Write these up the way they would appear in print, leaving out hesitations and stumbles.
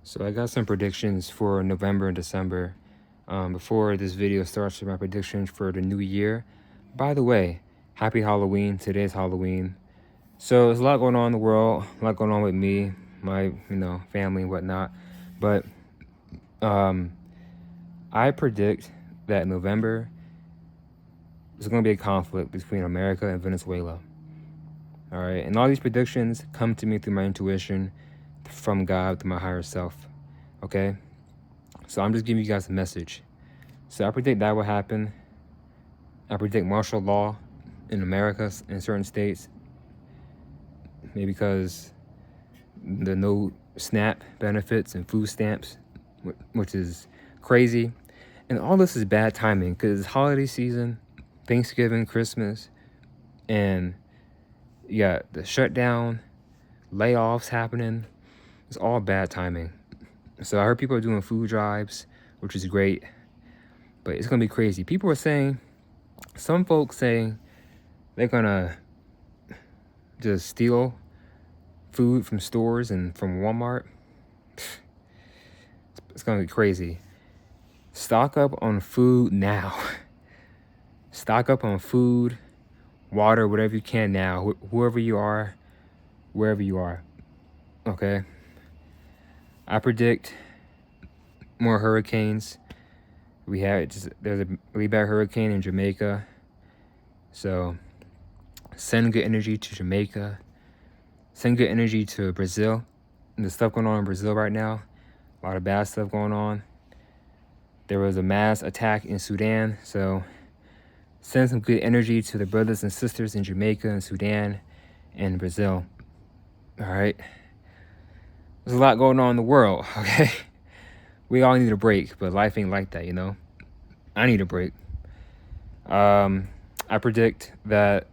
So I got some predictions for November and December. Before this video starts with my predictions for the new year. By the way, happy Halloween. Today's Halloween. So there's a lot going on in the world, a lot going on with me, my family and whatnot. But I predict that November there's going to be a conflict between America and Venezuela. All right, and all these predictions come to me through my intuition, from God, through my higher self. Okay, so I'm just giving you guys a message. So I predict that will happen. I predict martial law in America, in certain states, maybe because the no SNAP benefits and food stamps, which is crazy. And all this is bad timing because it's holiday season, Thanksgiving, Christmas, and you got the shutdown, layoffs happening. It's all bad timing. So I heard people are doing food drives, which is great, but it's gonna be crazy. People are saying, some folks saying they're gonna just steal food from stores and from Walmart. It's gonna be crazy. Stock up on food now. Stock up on food, water, whatever you can now, whoever you are, wherever you are. Okay? I predict more hurricanes. There's a really bad hurricane in Jamaica. So send good energy to Jamaica. Send good energy to Brazil. And the stuff going on in Brazil right now, a lot of bad stuff going on. There was a mass attack in Sudan. So send some good energy to the brothers and sisters in Jamaica and Sudan and Brazil. All right? There's a lot going on in the world, okay? We all need a break, but life ain't like that, I need a break. I predict that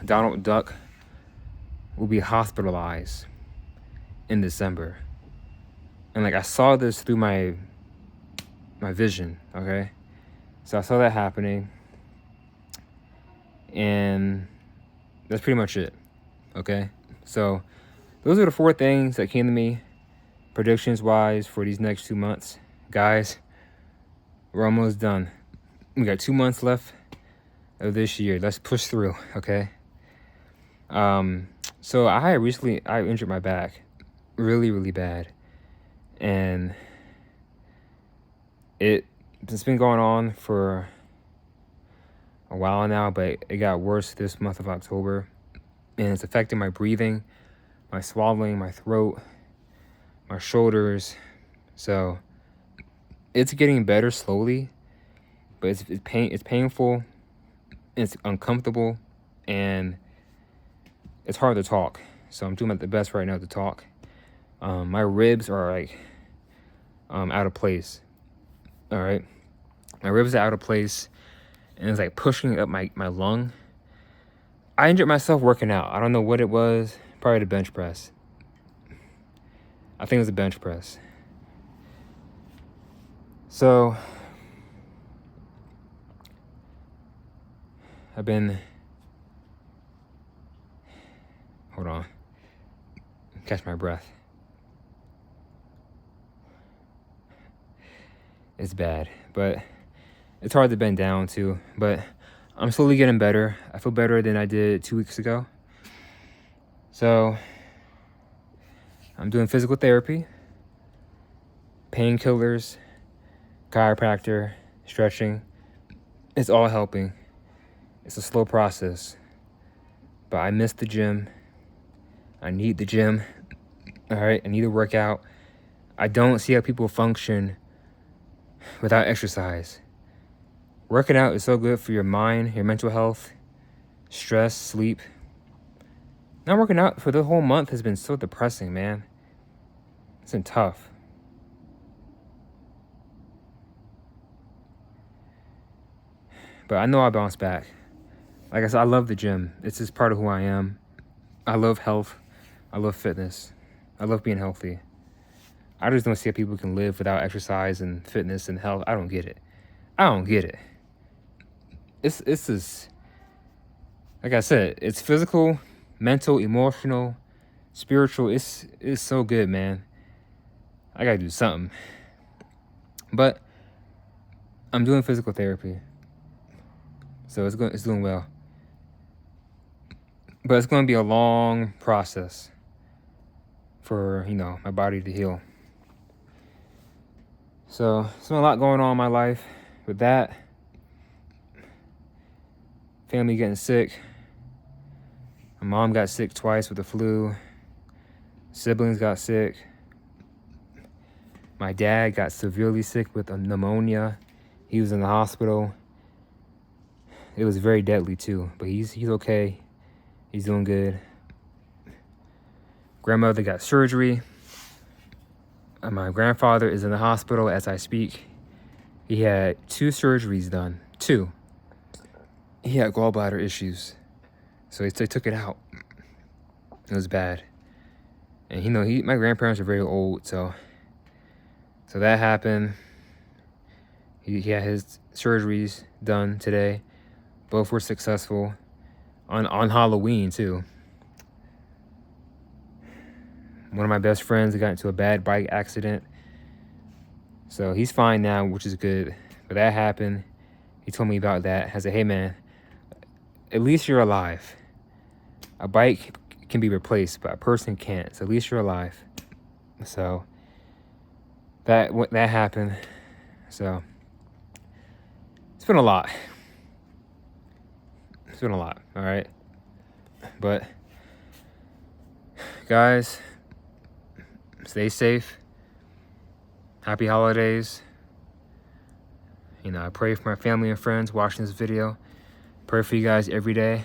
Donald Duck, will be hospitalized in December. And I saw this through my vision, okay? So I saw that happening. And that's pretty much it, okay? So those are the 4 things that came to me predictions-wise for these next 2 months. Guys, we're almost done. We got 2 months left of this year. Let's push through, okay? So I injured my back really, really bad. And it's been going on for a while now, but it got worse this month of October. And it's affecting my breathing, my swallowing, my throat, my shoulders. So it's getting better slowly, but it's painful, it's uncomfortable, and it's hard to talk. So I'm doing my best right now to talk. My ribs are out of place. All right, my ribs are out of place, and it's pushing up my lung. I injured myself working out. I don't know what it was. Probably the bench press. I think it was a bench press. So hold on, catch my breath. It's bad, but it's hard to bend down too. But I'm slowly getting better. I feel better than I did 2 weeks ago. So I'm doing physical therapy, painkillers, chiropractor, stretching. It's all helping. It's a slow process, but I miss the gym. I need the gym. All right, I need to work out. I don't see how people function without exercise. Working out is so good for your mind, your mental health, stress, sleep. Not working out for the whole month has been so depressing, man. It's been tough. But I know I'll bounce back. Like I said, I love the gym. It's just part of who I am. I love health. I love fitness. I love being healthy. I just don't see how people can live without exercise and fitness and health. I don't get it. It's just, like I said, it's physical, mental, emotional, spiritual. It's so good, man. I gotta do something. But I'm doing physical therapy, so it's doing well. But it's going to be a long process for, my body to heal. So there's been a lot going on in my life with that. Family getting sick. My mom got sick twice with the flu. Siblings got sick. My dad got severely sick with a pneumonia. He was in the hospital. It was very deadly too, but he's okay. He's doing good. Grandmother got surgery. My grandfather is in the hospital as I speak. He had 2 surgeries done. 2. He had gallbladder issues, so they took it out. It was bad. And my grandparents are very old, so that happened. He had his surgeries done today. Both were successful on Halloween too. One of my best friends got into a bad bike accident, so he's fine now, which is good. But that happened. He told me about that. I said, hey man, at least you're alive. A bike can be replaced, but a person can't. So at least you're alive. So that happened. So it's been a lot. It's been a lot, all right? But guys, stay safe. Happy holidays. I pray for my family and friends watching this video. Pray for you guys every day.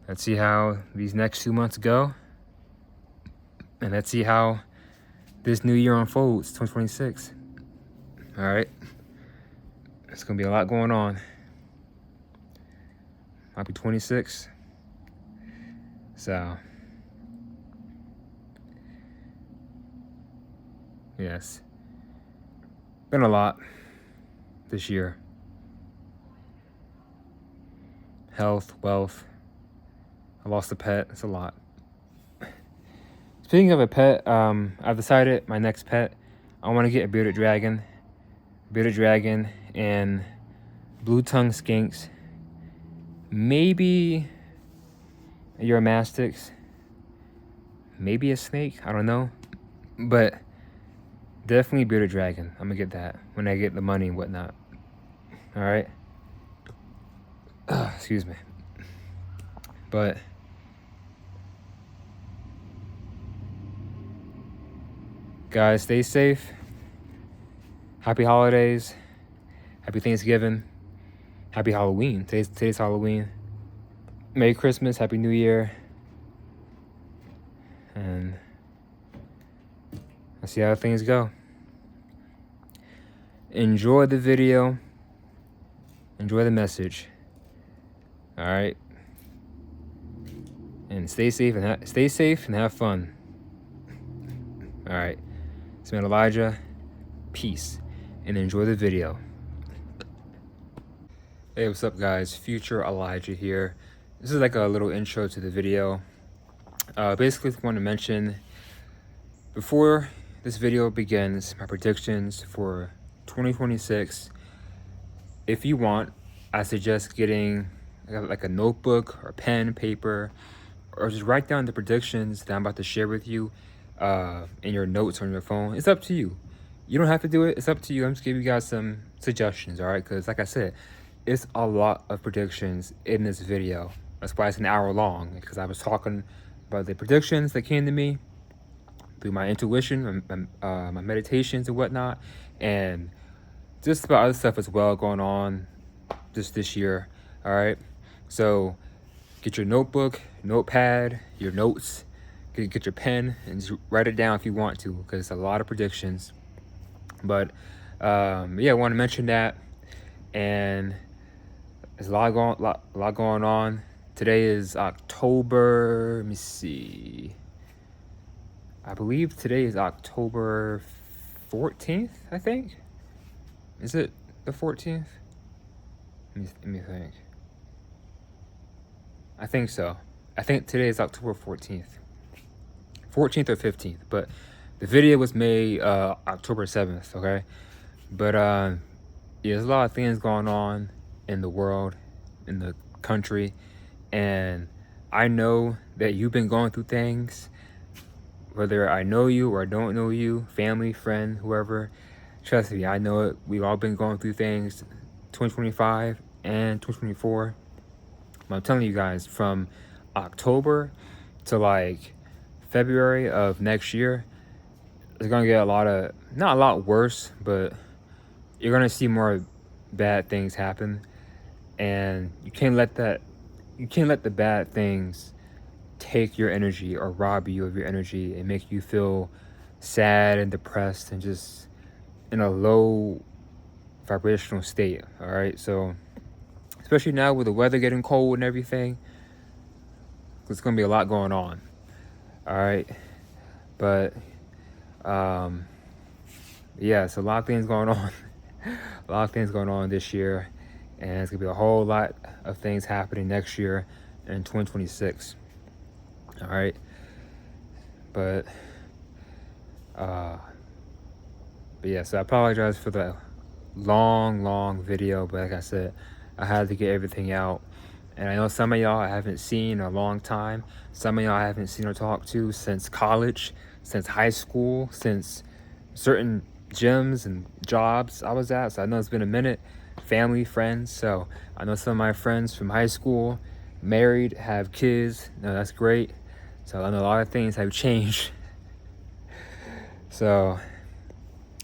Let's see how these next 2 months go. And let's see how this new year unfolds, 2026. All right? It's going to be a lot going on. I'll be 26. So, yes. Been a lot this year. Health, wealth. I lost a pet. It's a lot. Speaking of a pet, I've decided my next pet, I want to get a bearded dragon. Bearded dragon and blue tongue skinks. Maybe a Eurymastix. Maybe a snake. I don't know. But definitely bearded dragon. I'm going to get that when I get the money and whatnot. All right? Excuse me. But guys, stay safe. Happy holidays. Happy Thanksgiving. Happy Halloween. Today's Halloween. Merry Christmas. Happy New Year. And I'll see how things go. Enjoy the video. Enjoy the message. All right. And stay safe and have fun. All right. It's been Elijah. Peace. And enjoy the video. Hey, what's up guys? Future Elijah here. This is like a little intro to the video. Basically, I want to mention, before this video begins, my predictions for 2026. If you want, I suggest getting like a notebook or pen, paper, or just write down the predictions that I'm about to share with you in your notes on your phone. It's up to you. You don't have to do it. It's up to you. I'm just giving you guys some suggestions, all right? Because like I said, it's a lot of predictions in this video. That's why it's an hour long, because I was talking about the predictions that came to me through my intuition, my meditations and whatnot, and just about other stuff as well going on just this year, all right? So get your notebook, notepad, your notes, get your pen, and just write it down if you want to, because it's a lot of predictions. But yeah, I want to mention that. And there's a lot going on. Today is October, let me see. I believe today is October 14th, I think. Is it the 14th? Let me think. I think so. I think today is October 14th. 14th or 15th, but the video was made October 7th, okay? But yeah, there's a lot of things going on in the world, in the country, and I know that you've been going through things, whether I know you or I don't know you, family, friend, whoever. Trust me, I know it. We've all been going through things, 2025 and 2024. But I'm telling you guys, from October to like February of next year, it's gonna get not a lot worse, but you're gonna see more bad things happen, and you can't let the bad things take your energy or rob you of your energy and make you feel sad and depressed and just in a low vibrational state. All right, so especially now with the weather getting cold and everything, there's gonna be a lot going on. All right, but yeah, so a lot of things going on. A lot of things going on this year, and it's gonna be a whole lot of things happening next year in 2026. All right, but yeah, so I apologize for the long video, but like I said, I had to get everything out. And I know some of y'all I haven't seen in a long time. Some of y'all I haven't seen or talked to since college, since high school, since certain gyms and jobs I was at. So I know it's been a minute. Family, friends. So I know some of my friends from high school, married, have kids. No, that's great. So I know a lot of things have changed. So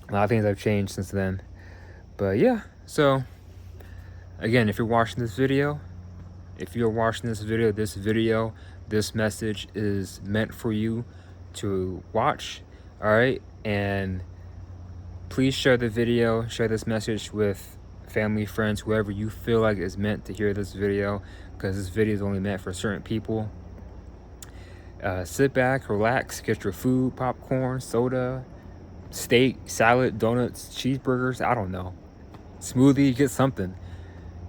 a lot of things have changed since then. But yeah, so again, if you're watching this video, this message is meant for you to watch. All right, and please share the video, share this message with family, friends, whoever you feel like is meant to hear this video, because this video is only meant for certain people. Sit back, relax, get your food, popcorn, soda, steak, salad, donuts, cheeseburgers, I don't know, smoothie, get something.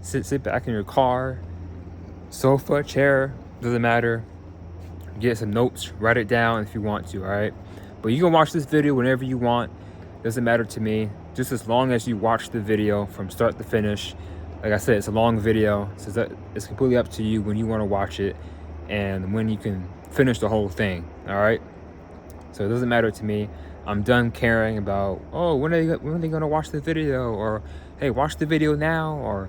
Sit back in your car, sofa, chair, doesn't matter. Get some notes, write it down if you want to, all right? But you can watch this video whenever you want. Doesn't matter to me, just as long as you watch the video from start to finish. Like I said, it's a long video, so it's completely up to you when you want to watch it and when you can finish the whole thing, all right? So it doesn't matter to me. I'm done caring about, oh, when are they gonna watch the video? Or, hey, watch the video now, or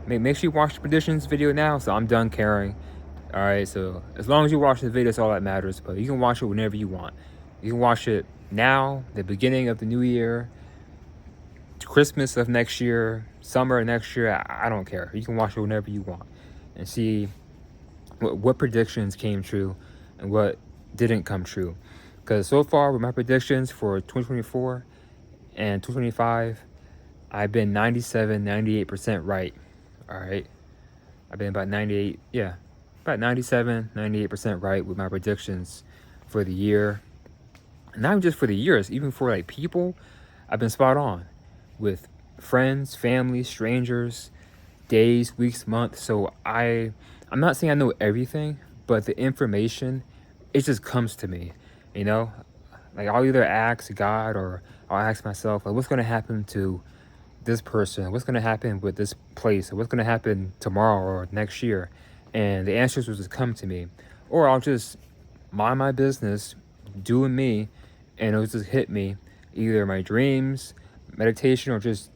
make sure you watch the predictions video now. So I'm done caring. All right, so as long as you watch the video, that's all that matters. But you can watch it whenever you want. You can watch it now, the beginning of the new year, Christmas of next year, summer of next year. I don't care. You can watch it whenever you want and see what predictions came true and what didn't come true. Because so far with my predictions for 2024 and 2025, I've been 98% right. All right, I've been about 98% right with my predictions for the year. Not just for the years, even for like people, I've been spot on with friends, family, strangers, days, weeks, months. So I'm not saying I know everything, but the information, it just comes to me, you know? Like I'll either ask God or I'll ask myself, like, what's gonna happen to this person? What's gonna happen with this place? Or what's gonna happen tomorrow or next year? And the answers will just come to me. Or I'll just mind my business, doing me, and it'll just hit me, either my dreams, meditation, or just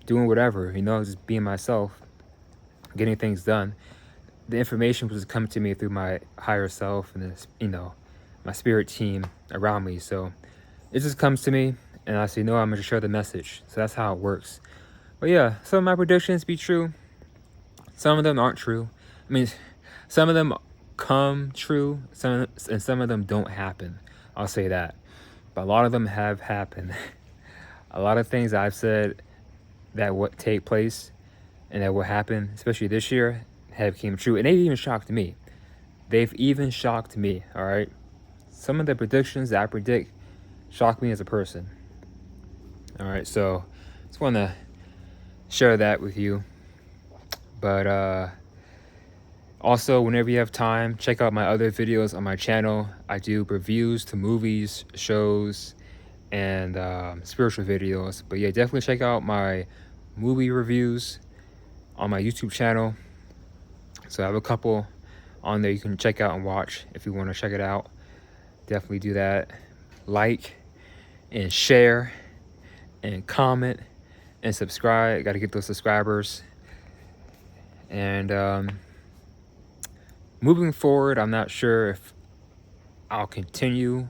doing whatever, you know, just being myself, getting things done. The information will just come to me through my higher self and this, you know, my spirit team around me. So it just comes to me, and I say, no, I'm gonna share the message. So that's how it works. But yeah, some of my predictions be true. Some of them aren't true. I mean, some of them come true, and some of them don't happen. I'll say that. But a lot of them have happened. A lot of things I've said that would take place and that will happen, especially this year, have came true. And they've even shocked me. All right? Some of the predictions that I predict shock me as a person. All right, so just want to share that with you. But also, whenever you have time, check out my other videos on my channel. I do reviews to movies, shows, and spiritual videos. But yeah, definitely check out my movie reviews on my YouTube channel. So I have a couple on there you can check out and watch if you want to check it out. Definitely do that. Like and share and comment and subscribe. Got to get those subscribers. And moving forward, I'm not sure if I'll continue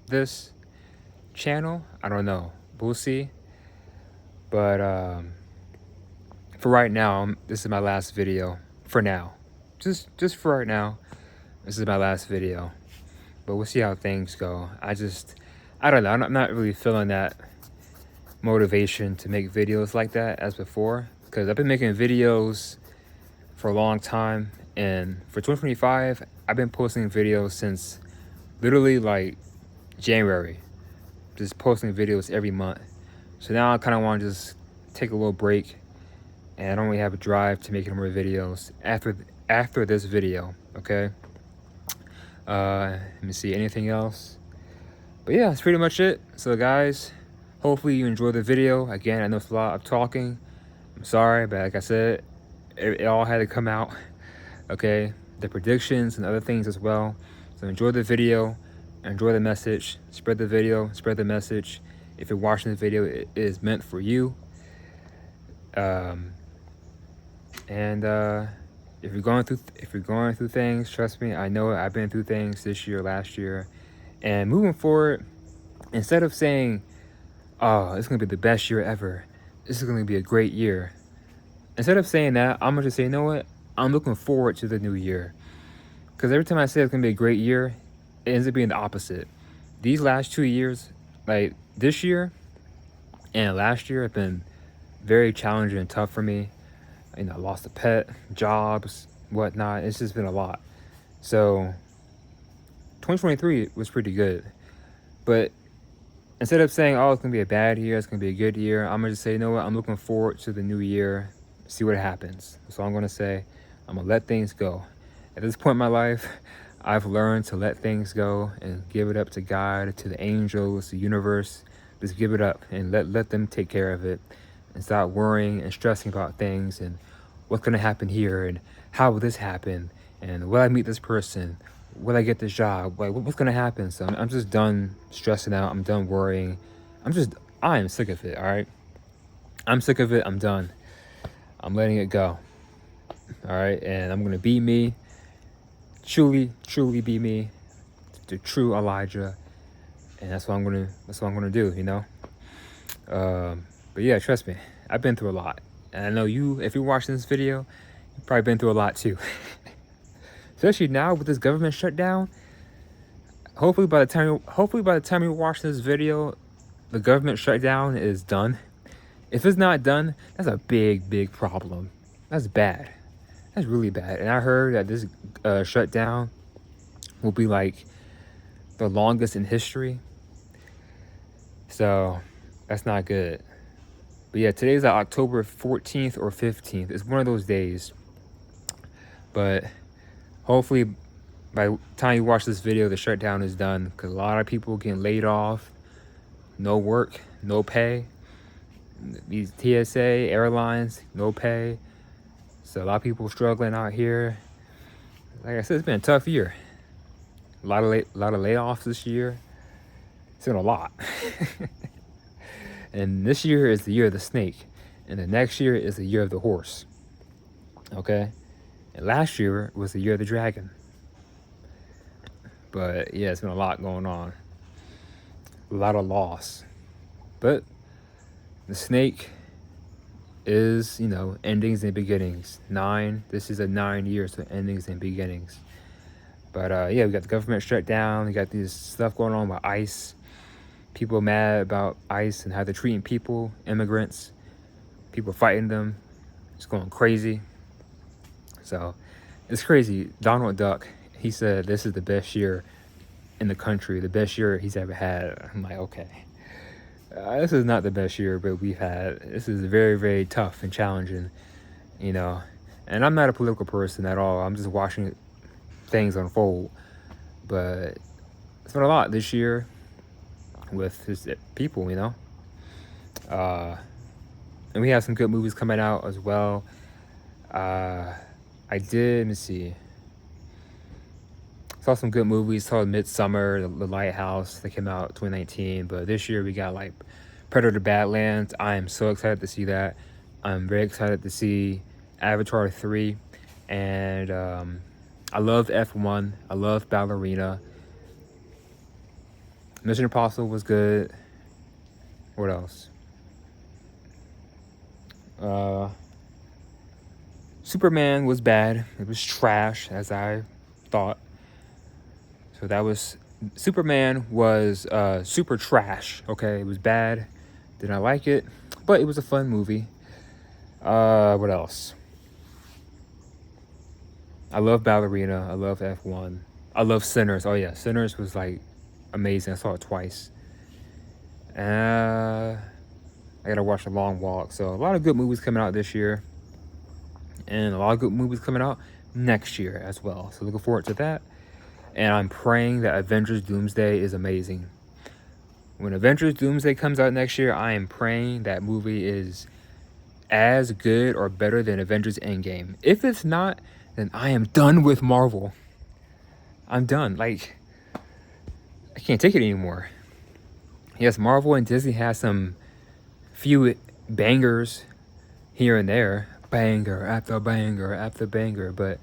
this channel. I don't know. We'll see. But for right now, this is my last video. For now, just for right now, this is my last video. But we'll see how things go. I don't know. I'm not really feeling that motivation to make videos like that as before, because I've been making videos for a long time, and for 2025 I've been posting videos since literally like January, just posting videos every month. So now I kind of want to just take a little break, and I don't really have a drive to make any more videos after this video. Okay, let me see, anything else? But yeah, that's pretty much it. So guys, hopefully you enjoyed the video. Again, I know it's a lot of talking. I'm sorry, but like I said, it all had to come out. Okay, the predictions and other things as well. So enjoy the video, enjoy the message, spread the video, spread the message. If you're watching the video, it is meant for you. If you're going through things, trust me, I know it. I've been through things this year, last year. And moving forward, instead of saying, oh, it's going to be the best year ever, this is going to be a great year, instead of saying that, I'm going to say, you know what? I'm looking forward to the new year. Because every time I say it's going to be a great year, it ends up being the opposite. These last 2 years, like this year and last year, have been very challenging and tough for me. You know, I lost a pet, jobs, whatnot. It's just been a lot. So 2023 was pretty good. But instead of saying, oh, it's going to be a bad year, it's going to be a good year, I'm going to just say, you know what? I'm looking forward to the new year, see what happens. That's all I'm going to say. I'm going to let things go. At this point in my life, I've learned to let things go and give it up to God, to the angels, the universe. Just give it up and let them take care of it, and stop worrying and stressing about things and what's going to happen here and how will this happen and will I meet this person, will I get this job, like what's going to happen. So I'm just done stressing out. I'm done worrying. I am sick of it. All right, I'm sick of it. I'm done. I'm letting it go. All right, and I'm going to be me, truly be me, the true Elijah, and that's what I'm going to do, you know. But yeah, trust me, I've been through a lot. And I know you, if you're watching this video, you've probably been through a lot too. Especially now with this government shutdown. Hopefully by the time you watch this video, the government shutdown is done. If it's not done, that's a big problem. That's bad. That's really bad. And I heard that this shutdown will be like the longest in history. So that's not good. But yeah, today's like October 14th or 15th. It's one of those days. But hopefully by the time you watch this video, the shutdown is done. Because a lot of people getting laid off. No work, no pay. These TSA, airlines, no pay. So a lot of people struggling out here. Like I said, it's been a tough year. A lot of layoffs this year. It's been a lot. And this year is the year of the snake. And the next year is the year of the horse. Okay? And last year was the year of the dragon. But yeah, it's been a lot going on. A lot of loss. But the snake is, you know, endings and beginnings. This is a 9 years of endings and beginnings. But yeah, we got the government shut down. We got this stuff going on with ICE. People mad about ICE and how they're treating people, immigrants. People fighting them. It's going crazy. So it's crazy. Donald Duck, he said this is the best year in the country, the best year he's ever had. I'm like, okay. This is not the best year but we've had. This is very tough and challenging, you know. And I'm not a political person at all. I'm just watching things unfold. But it's been a lot this year with just people, you know. And we have some good movies coming out as well. I did, let me see. Saw some good movies. Saw Midsummer, The Lighthouse. That came out 2019. But this year we got like Predator Badlands. I am so excited to see that. I'm very excited to see Avatar 3. And I love F1. I love Ballerina. Mission Impossible was good. What else? Superman was bad. It was trash, as I thought. So that was... Superman was super trash, okay? It was bad. Did not like it. But it was a fun movie. What else? I love Ballerina. I love F1. I love Sinners. Oh yeah, Sinners was like amazing. I saw it twice. I gotta watch The Long Walk. So a lot of good movies coming out this year. And a lot of good movies coming out next year as well. So looking forward to that. And I'm praying that Avengers Doomsday is amazing. When Avengers Doomsday comes out next year, I am praying that movie is as good or better than Avengers Endgame. If it's not, then I am done with Marvel. I'm done. Like, I can't take it anymore. Yes, Marvel and Disney has some few bangers here and there. Banger after banger after banger. But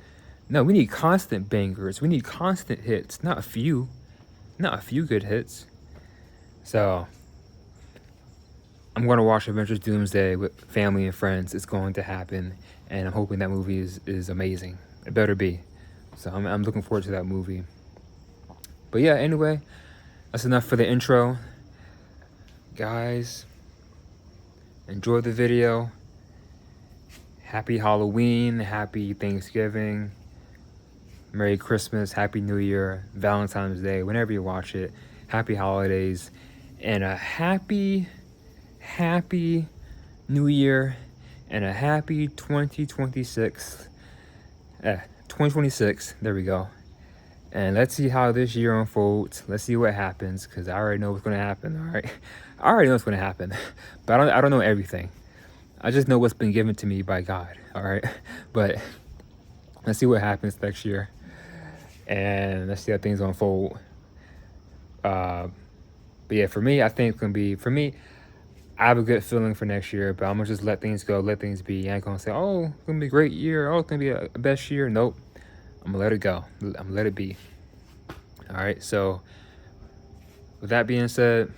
no, we need constant bangers. We need constant hits, not a few. Not a few good hits. So I'm going to watch Avengers Doomsday with family and friends. It's going to happen. And I'm hoping that movie is amazing. It better be. So I'm looking forward to that movie. But yeah, anyway, that's enough for the intro. Guys, enjoy the video. Happy Halloween, happy Thanksgiving, Merry Christmas, Happy New Year, Valentine's Day, whenever you watch it. Happy holidays, and a happy New Year, and a happy 2026. 2026, there we go. And let's see how this year unfolds. Let's see what happens, because I already know what's going to happen, all right? I already know what's going to happen, but I don't know everything. I just know what's been given to me by God, all right? But let's see what happens next year. And let's see how things unfold. But yeah, for me, I think it's going to be... For me, I have a good feeling for next year, but I'm going to just let things go, let things be. I ain't going to say, oh, it's going to be a great year. Oh, it's going to be a best year. Nope. I'm going to let it go. I'm going to let it be. All right, so with that being said,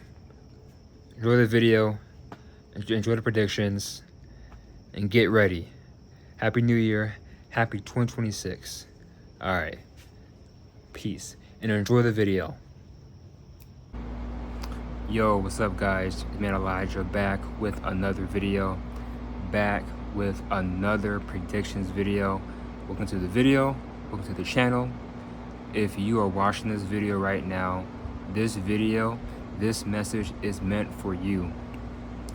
enjoy the video. Enjoy the predictions. And get ready. Happy New Year. Happy 2026. All right. Peace. And enjoy the video. Yo, what's up, guys? It's man Elijah back with another video. Back with another predictions video. Welcome to the video. Welcome to the channel. If you are watching this video right now, this message is meant for you.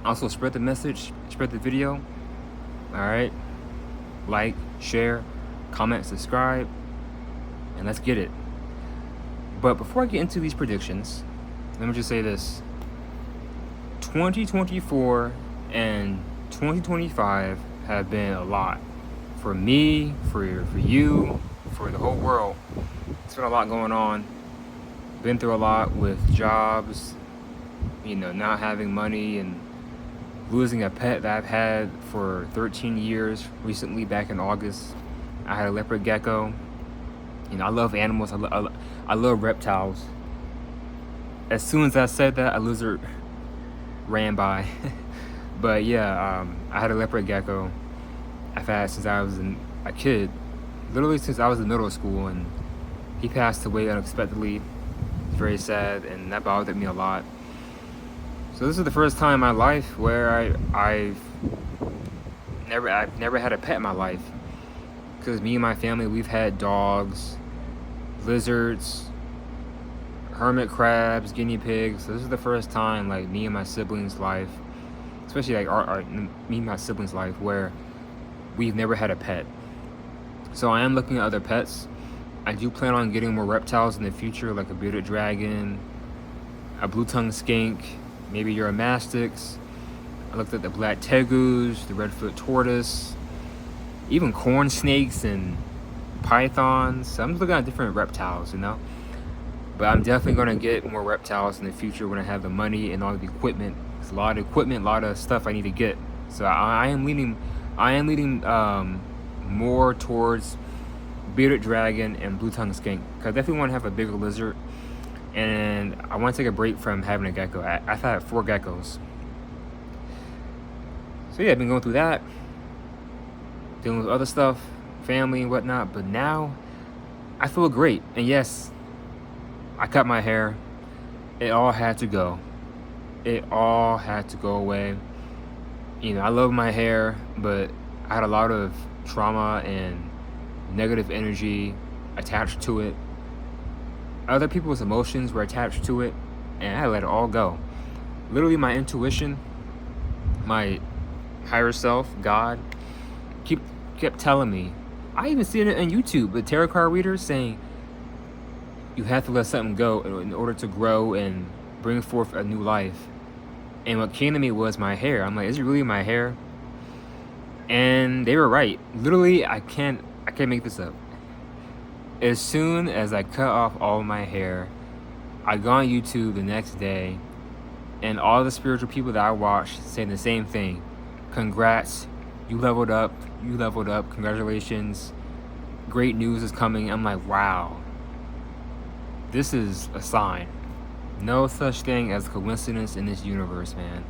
Also, spread the message, spread the video. All right, like, share, comment, subscribe, and let's get it. But before I get into these predictions, let me just say this. 2024 and 2025 have been a lot for me, for you, for the whole world. It's been a lot going on. Been through a lot with jobs, you know, not having money, and losing a pet that I've had for 13 years recently. Back in August, I had a leopard gecko. You know, I love animals. I love reptiles. As soon as I said that, a lizard ran by. But yeah, I had a leopard gecko I've had since I was a kid, literally since I was in middle school, and he passed away unexpectedly. Very sad, and that bothered me a lot. So this is the first time in my life where I've never had a pet in my life. Because me and my family, we've had dogs, lizards, hermit crabs, guinea pigs. So this is the first time, like, me and my siblings' life, especially like me and my siblings' life, where we've never had a pet. So I am looking at other pets. I do plan on getting more reptiles in the future, like a bearded dragon, a blue-tongued skink, maybe Uromastyx. I looked at the black tegus, the redfoot tortoise, even corn snakes and pythons. So I'm looking at different reptiles, you know. But I'm definitely going to get more reptiles in the future when I have the money and all the equipment. It's a lot of equipment, a lot of stuff I need to get. So I am leaning more towards bearded dragon and blue-tongued skink, because I definitely want to have a bigger lizard, and I want to take a break from having a gecko. I've had 4 geckos. So yeah, I've been going through that, dealing with other stuff, family and whatnot, but now I feel great. And yes, I cut my hair. It all had to go. It all had to go away. You know, I love my hair, but I had a lot of trauma and negative energy attached to it. Other people's emotions were attached to it, and I let it all go. Literally, my intuition, my higher self, God, kept telling me. I even seen it on YouTube, the tarot card readers saying you have to let something go in order to grow and bring forth a new life. And what came to me was my hair. I'm like, is it really my hair? And they were right. Literally, I can't make this up. As soon as I cut off all my hair, I go on YouTube the next day, and all the spiritual people that I watched saying the same thing. Congrats, you leveled up, congratulations, great news is coming. I'm like, wow, this is a sign. No such thing as coincidence in this universe, man.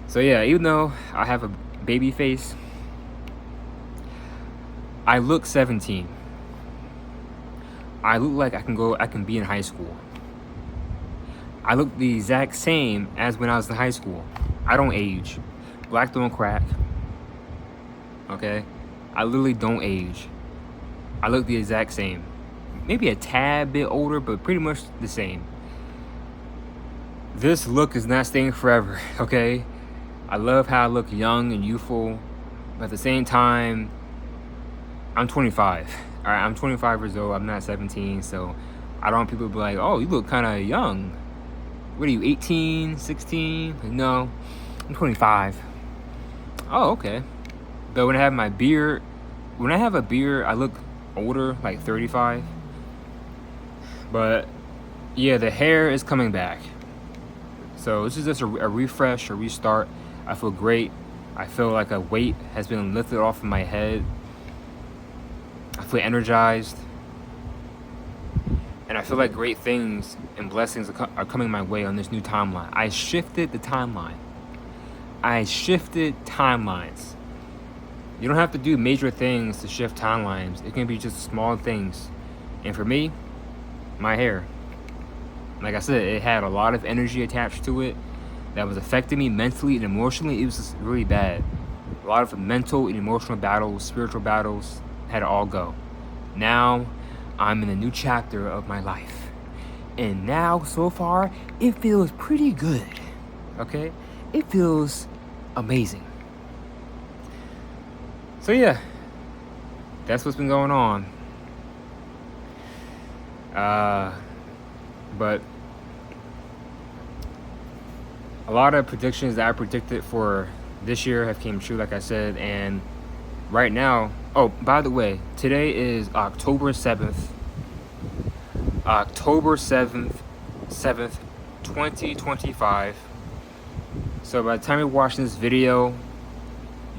So yeah, even though I have a baby face, I look 17. I look like I can be in high school. I look the exact same as when I was in high school. I don't age. Black don't crack. Okay? I literally don't age. I look the exact same. Maybe a tad bit older, but pretty much the same. This look is not staying forever, okay? I love how I look young and youthful, but at the same time, I'm 25. All right, I'm 25 years old. I'm not 17, so I don't want people to be like, oh, you look kind of young. What are you, 18, 16? Like, no, I'm 25. Oh, okay. But when I have my beard, I look older, like 35. But yeah, the hair is coming back. So this is just a refresh, a restart. I feel great. I feel like a weight has been lifted off of my head. I feel energized. And I feel like great things and blessings are coming my way on this new timeline. I shifted the timeline. I shifted timelines. You don't have to do major things to shift timelines. It can be just small things. And for me, my hair. Like I said, it had a lot of energy attached to it that was affecting me mentally and emotionally. It was just really bad. A lot of mental and emotional battles, spiritual battles, had to all go. Now, I'm in a new chapter of my life. And now, so far, it feels pretty good. Okay? It feels amazing. So yeah, that's what's been going on. But a lot of predictions that I predicted for this year have came true, like I said. And right now, oh, by the way, today is October 7th. October 7th, 2025. So by the time you're watching this video,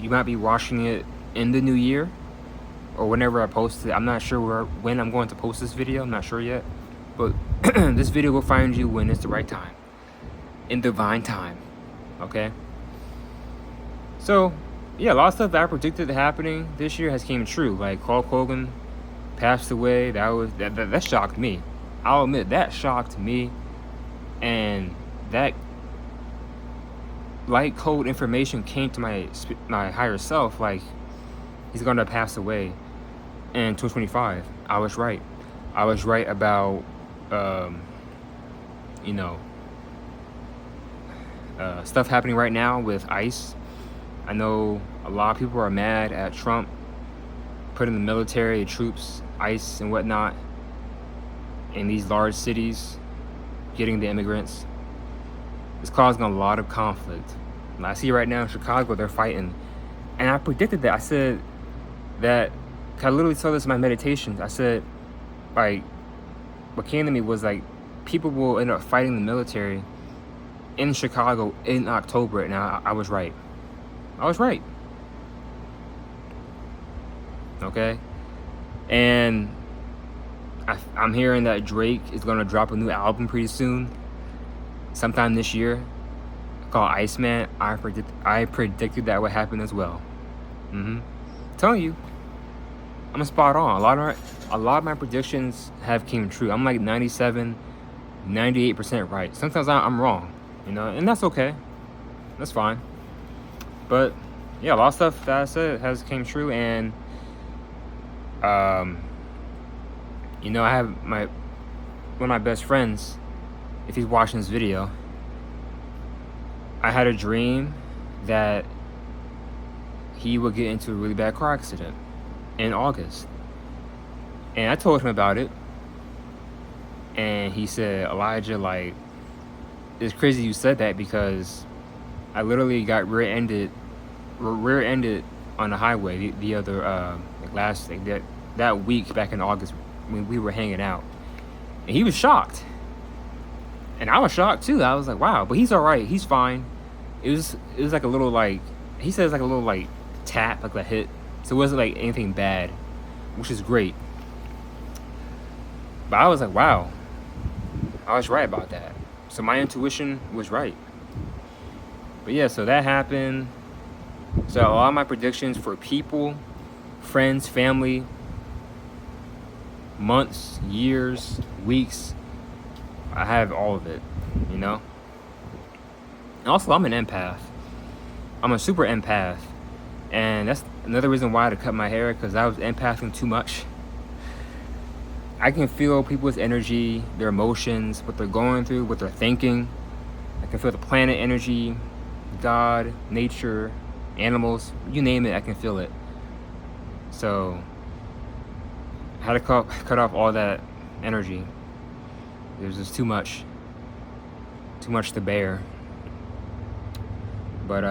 you might be watching it in the new year or whenever I post it. I'm not sure when I'm going to post this video. I'm not sure yet. But this video will find you when it's the right time. In divine time. Okay? So, yeah, a lot of stuff that I predicted happening this year has came true. Like Hulk Hogan passed away. That shocked me. I'll admit, that shocked me. And that light code information came to my higher self, like he's gonna pass away in 2025. I was right. I was right about stuff happening right now with ICE. I know a lot of people are mad at Trump putting the military, troops, ICE, and whatnot in these large cities, getting the immigrants, it's causing a lot of conflict. And I see right now in Chicago, they're fighting. And I predicted that. I said that, I literally saw this in my meditations. I said, like, what came to me was like, people will end up fighting the military in Chicago in October. And I was right. I was right. Okay? And I'm hearing that Drake is going to drop a new album pretty soon, sometime this year, called Iceman. I predicted that would happen as well. Telling you, I'm spot on. A lot of my predictions have came true. I'm like 97, 98% right. Sometimes I'm wrong, and that's okay. That's fine. But yeah, a lot of stuff that I said has came true, and I have one of my best friends. If he's watching this video, I had a dream that he would get into a really bad car accident in August. And I told him about it. And he said, Elijah, like, it's crazy you said that, because I literally got rear-ended on the highway the other that week back in August when we were hanging out. And he was shocked. And I was shocked too. I was like, wow, but he's all right. He's fine. It was like a little, like, he says, like a little, like, tap, like a hit. So it wasn't like anything bad, which is great. But I was like, wow, I was right about that. So my intuition was right. But yeah, so that happened. So a lot of my predictions for people, friends, family, months, years, weeks, I have all of it, And also, I'm an empath. I'm a super empath. And that's another reason why I had to cut my hair, because I was empathing too much. I can feel people's energy, their emotions, what they're going through, what they're thinking. I can feel the planet energy, God, nature, animals, you name it, I can feel it. So I had to cut off all that energy. It was just too much to bear. But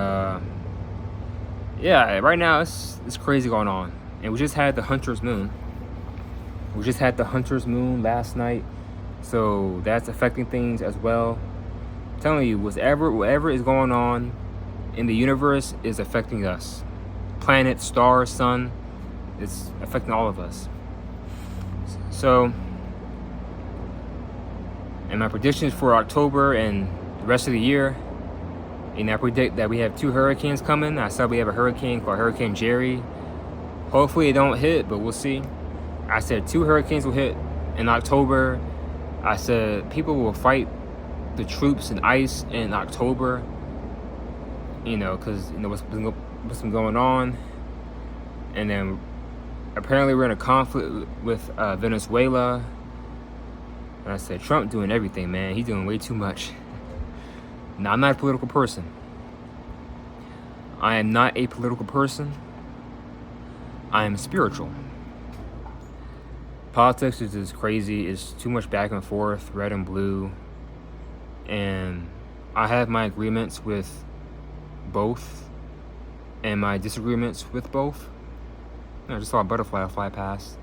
yeah, right now it's crazy going on. And we just had the Hunter's Moon. We just had the Hunter's Moon last night, so that's affecting things as well. I'm telling you, whatever is going on in the universe is affecting us. Planet, stars, sun, it's affecting all of us. So, and my predictions for October and the rest of the year, and I predict that we have 2 hurricanes coming. I said we have a hurricane called Hurricane Jerry. Hopefully it don't hit, but we'll see. I said 2 hurricanes will hit in October. I said people will fight the troops and ICE in October. Because what's been going on. And then apparently we're in a conflict with Venezuela. And I said, Trump doing everything, man. He's doing way too much. Now, I'm not a political person. I am not a political person. I am spiritual. Politics is just crazy. It's too much back and forth, red and blue. And I have my agreements with both and my disagreements with both. I just saw a butterfly fly past.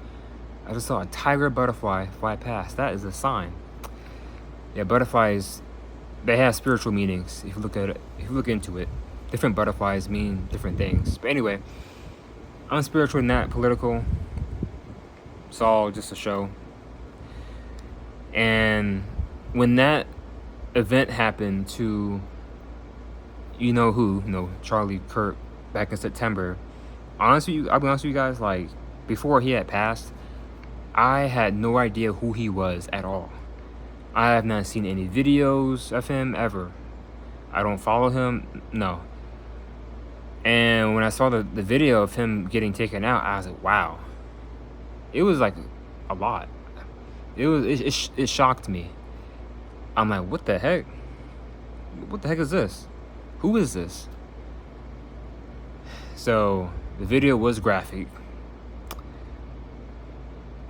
I just saw a tiger butterfly fly past. That is a sign. Yeah, butterflies, they have spiritual meanings. If you look at it, if you look into it, different butterflies mean different things. But anyway, I'm spiritual, not political. It's all just a show. And when that event happened to Charlie Kirk back in September, I'll be honest with you guys, like, before he had passed, I had no idea who he was at all. I have not seen any videos of him ever. I don't follow him, no. And when I saw the video of him getting taken out, I was like, wow. It was like a lot. It shocked me. I'm like, what the heck? What the heck is this? Who is this? So the video was graphic.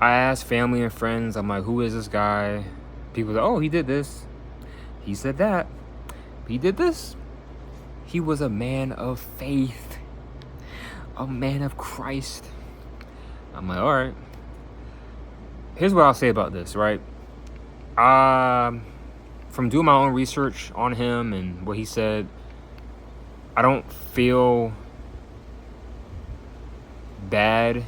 I asked family and friends, I'm like, who is this guy? People say, oh, he did this. He said that. He did this. He was a man of faith, a man of Christ. I'm like, all right. Here's what I'll say about this, right? From doing my own research on him and what he said, I don't feel bad,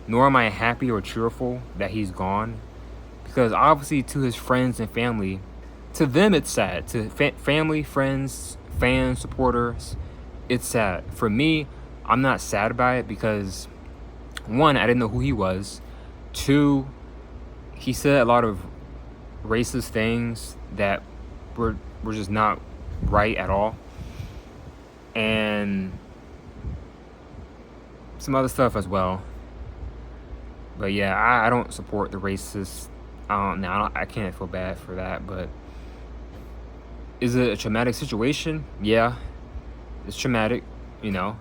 nor am I happy or cheerful that he's gone. Because obviously to his friends and family, to them it's sad. To family, friends, fans, supporters, it's sad. For me, I'm not sad about it because, one, I didn't know who he was. Two, he said a lot of racist things that were just not right at all. And some other stuff as well. But yeah, I don't support the racist. I can't feel bad for that. But is it a traumatic situation? Yeah, it's traumatic, you know.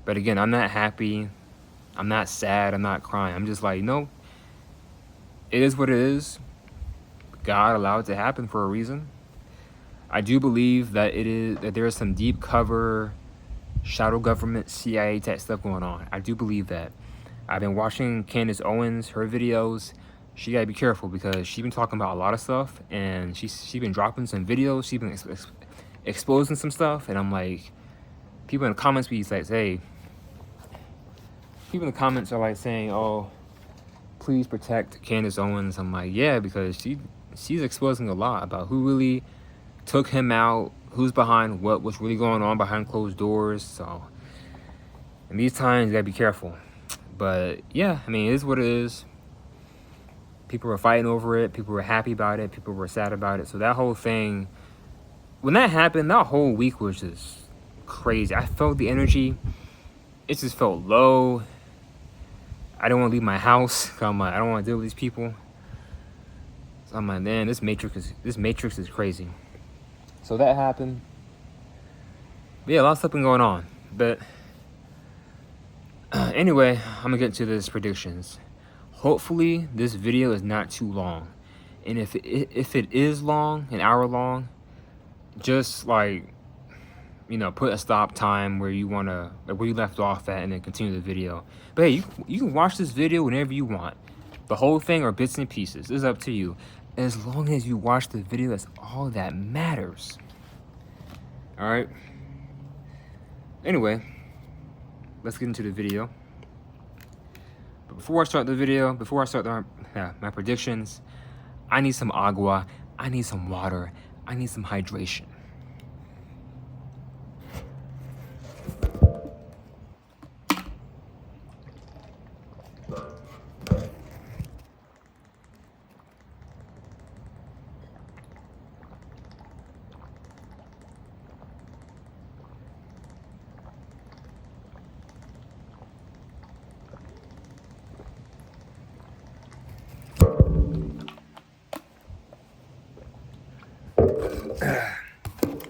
But again, I'm not happy. I'm not sad. I'm not crying. I'm just like, no, it is what it is. God allowed it to happen for a reason. I do believe that there is some deep cover, shadow government, CIA type stuff going on. I do believe that. I've been watching Candace Owens, her videos. She gotta be careful because she's been talking about a lot of stuff, and she's been dropping some videos. She's been exposing some stuff, and I'm like, people in the comments be like, hey, people in the comments are like saying, oh, please protect Candace Owens. I'm like, yeah, because she's exposing a lot about who really took him out, who's behind what's really going on behind closed doors. So in these times, you gotta be careful. But yeah, I mean, it is what it is. People were fighting over it. People were happy about it. People were sad about it. So that whole thing, when that happened, that whole week was just crazy. I felt the energy. It just felt low. I didn't want to leave my house. I'm like, I don't want to deal with these people. So I'm like, man, this matrix is crazy. So that happened. But yeah, a lot of stuff been going on. But anyway, I'm gonna get into this predictions. Hopefully this video is not too long, and if it is long, an hour long, just like, you know, put a stop time where you wanna, like where you left off at, and then continue the video. But hey, you can watch this video whenever you want, the whole thing or bits and pieces. It's up to you. As long as you watch the video, that's all that matters. All right. Anyway, let's get into the video. But before I start the video, before I start my predictions, I need some agua, I need some water, I need some hydration.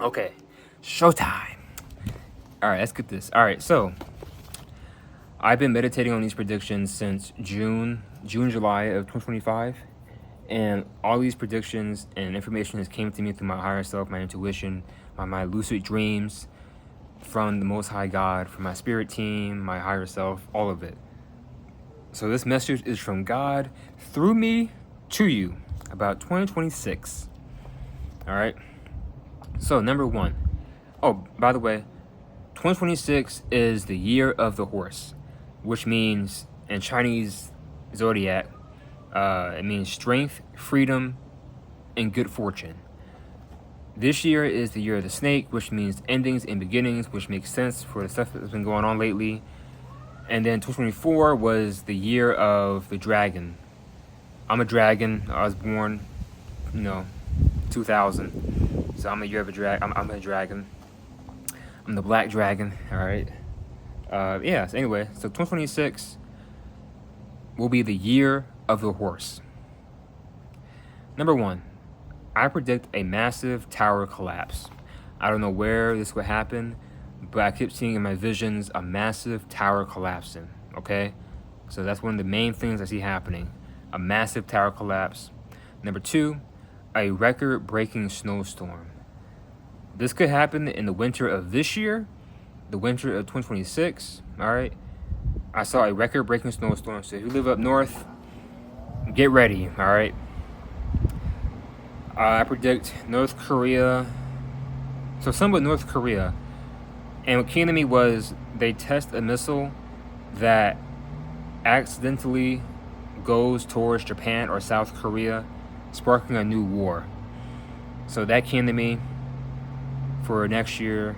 Okay, showtime. All right, let's get this. All right, so I've been meditating on these predictions since July of 2025, and all these predictions and information has came to me through my higher self, my intuition, my lucid dreams, from the Most High God, from my spirit team, my higher self, all of it. So this message is from God through me to you about 2026. All right. So number one. Oh, by the way, 2026 is the year of the horse, which means in Chinese zodiac, it means strength, freedom, and good fortune. This year is the year of the snake, which means endings and beginnings, which makes sense for the stuff that's been going on lately. And then 2024 was the year of the dragon. I'm a dragon. I was born, 2000. So I'm a year of a dragon. I'm a dragon. I'm the black dragon. All right. Yeah. So anyway, so 2026 will be the year of the horse. Number one, I predict a massive tower collapse. I don't know where this would happen, but I keep seeing in my visions a massive tower collapsing. Okay. So that's one of the main things I see happening. A massive tower collapse. Number 2, a record-breaking snowstorm. This could happen in the winter of this year, the winter of 2026, all right? I saw a record-breaking snowstorm, so if you live up north, get ready, all right? I predict North Korea, so somewhat North Korea, and what came to me was they test a missile that accidentally goes towards Japan or South Korea, sparking a new war. So that came to me for next year.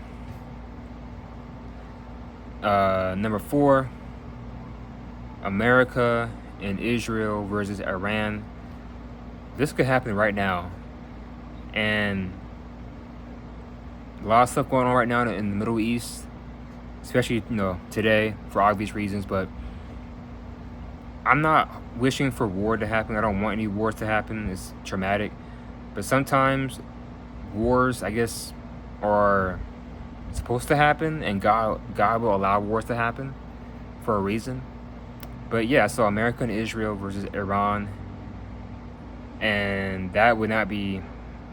Number 4, America and Israel versus Iran. This could happen right now. And a lot of stuff going on right now in the Middle East, especially, today for obvious reasons, but I'm not wishing for war to happen. I don't want any wars to happen. It's traumatic. But sometimes wars, I guess, are supposed to happen, and God will allow wars to happen for a reason. But yeah, so America and Israel versus Iran, and that would not be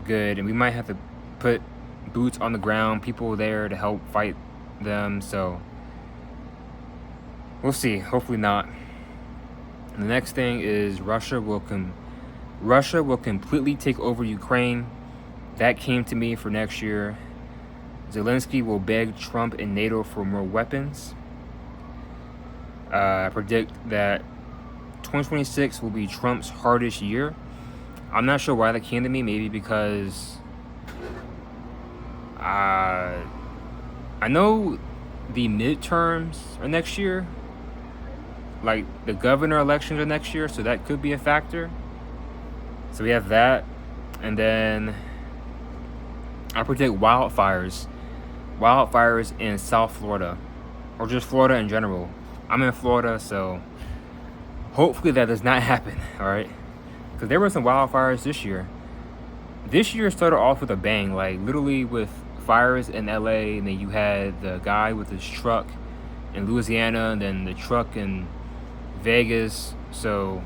good, and we might have to put boots on the ground, people there to help fight them, so we'll see. Hopefully not. And the next thing is Russia will completely take over Ukraine. That came to me for next year. Zelensky will beg Trump and NATO for more weapons. I predict that 2026 will be Trump's hardest year. I'm not sure why that came to me. Maybe because I know the midterms are next year. Like the governor elections are next year, so that could be a factor. So we have that. And then I predict wildfires in South Florida, or just Florida in general. I'm in Florida, so hopefully that does not happen, all right? Because there were some wildfires this year. This year started off with a bang, like literally with fires in LA, and then you had the guy with his truck in Louisiana, and then the truck in Vegas. So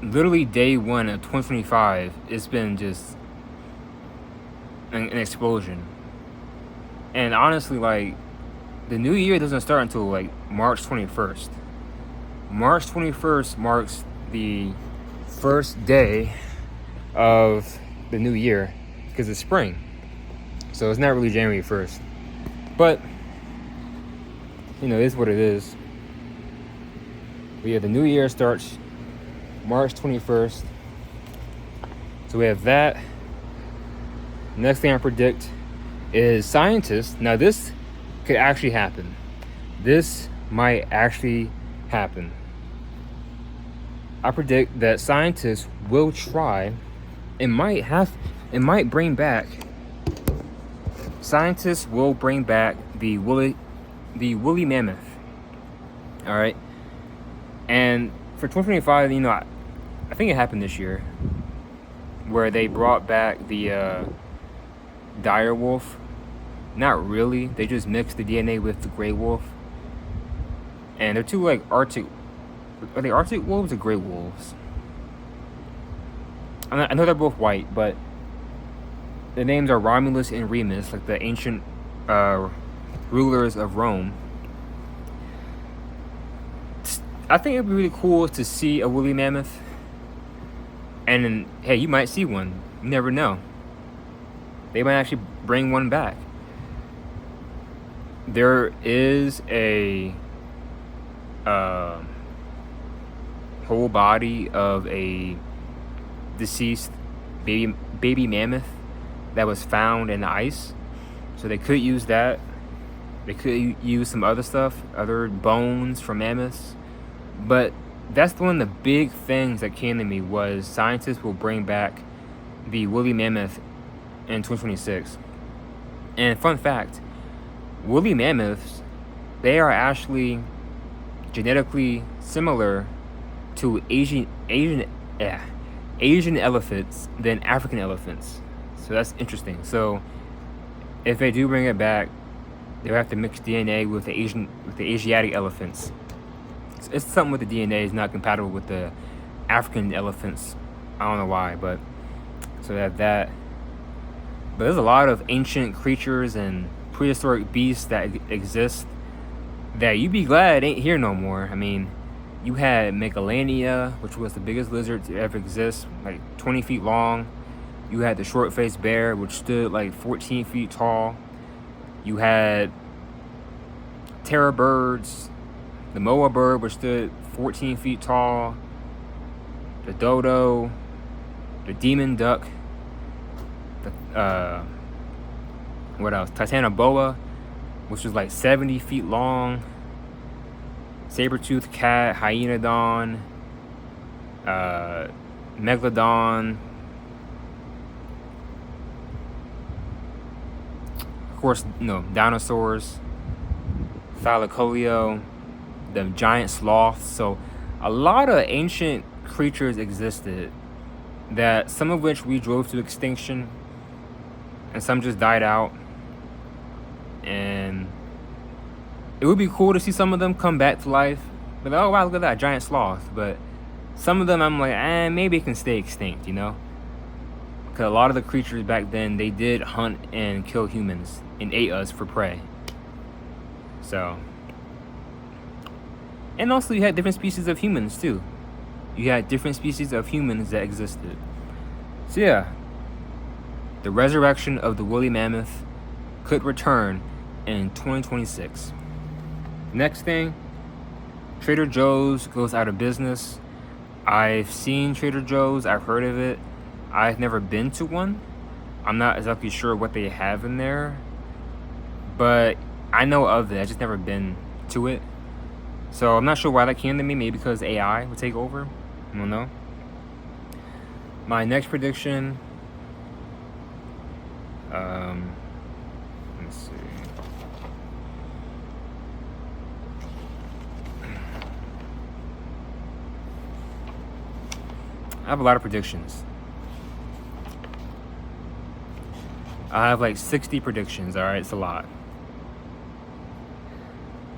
literally day 1 of 2025, it's been just an explosion. And honestly, like, the new year doesn't start until like March 21st. March 21st marks the first day of the new year because it's spring. So it's not really January 1st. But, it is what it is. But yeah, the new year starts March 21st. So we have that. Next thing I predict is scientists. Now this could actually happen. This might actually happen. I predict that scientists will try, scientists will bring back the woolly mammoth. All right. And for 2025, I think it happened this year, where they brought back the dire wolf. Not really. They just mixed the DNA with the gray wolf. And they're two like Arctic. Are they Arctic wolves or gray wolves? I know they're both white, but the names are Romulus and Remus, like the ancient rulers of Rome. I think it'd be really cool to see a woolly mammoth. And then, hey, you might see one. You never know. They might actually bring one back. There is a whole body of a deceased baby mammoth that was found in the ice. So they could use that. They could use some other stuff, other bones from mammoths. But that's one of the big things that came to me was scientists will bring back the woolly mammoth in 2026. And fun fact, woolly mammoths, they are actually genetically similar to Asian elephants than African elephants. So that's interesting. So if they do bring it back, They have to mix DNA with the Asiatic elephants. It's something with the DNA is not compatible with the African elephants. I don't know why, but so they have that. But there's a lot of ancient creatures and prehistoric beasts that exist that you'd be glad ain't here no more. I mean, you had Megalania, which was the biggest lizard to ever exist, like 20 feet long. You had the short-faced bear, which stood like 14 feet tall. You had terror birds, the moa bird, which stood 14 feet tall, the dodo, the demon duck, what else? Titanoboa, which was like 70 feet long, saber-toothed cat, hyenodon, megalodon, of course, dinosaurs, Thylacoleo, the giant sloths. So a lot of ancient creatures existed, that some of which we drove to extinction and some just died out. And it would be cool to see some of them come back to life. But oh wow, look at that giant sloth. But some of them I'm like, maybe it can stay extinct, Because a lot of the creatures back then, they did hunt and kill humans and ate us for prey. So, and also you had different species of humans too. You had different species of humans that existed. So yeah, the resurrection of the woolly mammoth could return in 2026. Next thing, Trader Joe's goes out of business. I've seen Trader Joe's, I've heard of it. I've never been to one. I'm not exactly sure what they have in there, but I know of it. I've just never been to it. So I'm not sure why that came to me. Maybe because AI would take over. I don't know. My next prediction. Let's see. I have a lot of predictions. I have like 60 predictions, alright? It's a lot.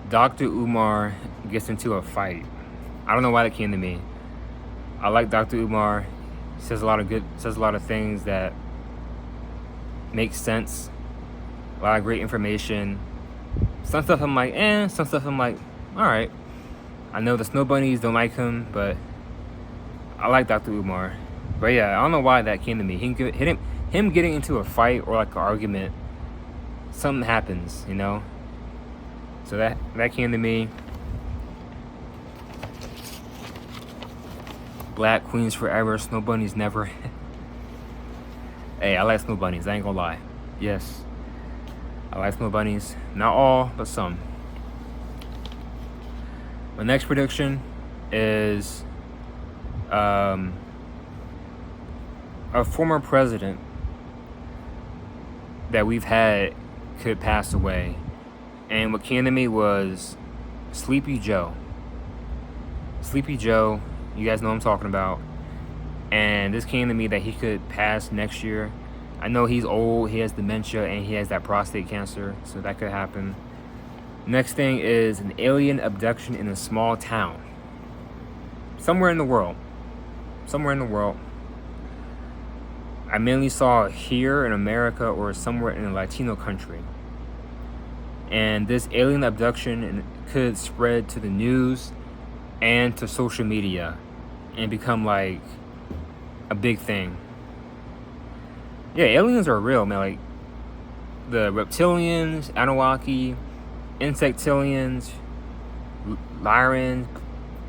Dr. Umar gets into a fight. I don't know why that came to me. I like Dr. Umar. He says a lot of things that make sense. A lot of great information. Some stuff I'm like, some stuff I'm like, alright. I know the snow bunnies don't like him, but I like Dr. Umar. But yeah, I don't know why that came to me. Him getting into a fight or like an argument, something happens, So that came to me. Black queens forever, snow bunnies never. Hey, I like snow bunnies, I ain't gonna lie. Yes, I like snow bunnies. Not all, but some. My next prediction is a former president that we've had could pass away. And what came to me was Sleepy Joe. Sleepy Joe, you guys know what I'm talking about. And this came to me that he could pass next year. I know he's old, he has dementia, and he has that prostate cancer, so that could happen. Next thing is an alien abduction in a small town. Somewhere in the world. I mainly saw it here in America or somewhere in a Latino country. And this alien abduction could spread to the news and to social media and become like a big thing. Yeah, aliens are real, man. Like the reptilians, Anunnaki, insectilians, Lyrans,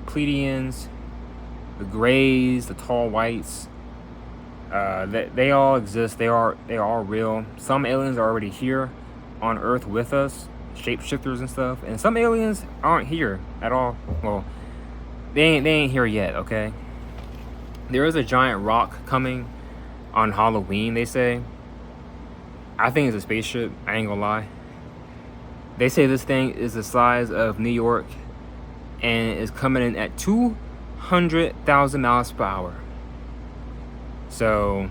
Pleiadians, the Greys, the tall whites. They all exist. They are all real. Some aliens are already here on Earth with us, shapeshifters and stuff, and some aliens aren't here at all. Well, they ain't here yet. Okay. There is a giant rock coming on Halloween, they say. I think it's a spaceship. I ain't gonna lie. They say this thing is the size of New York and is coming in at 200,000 miles per hour. So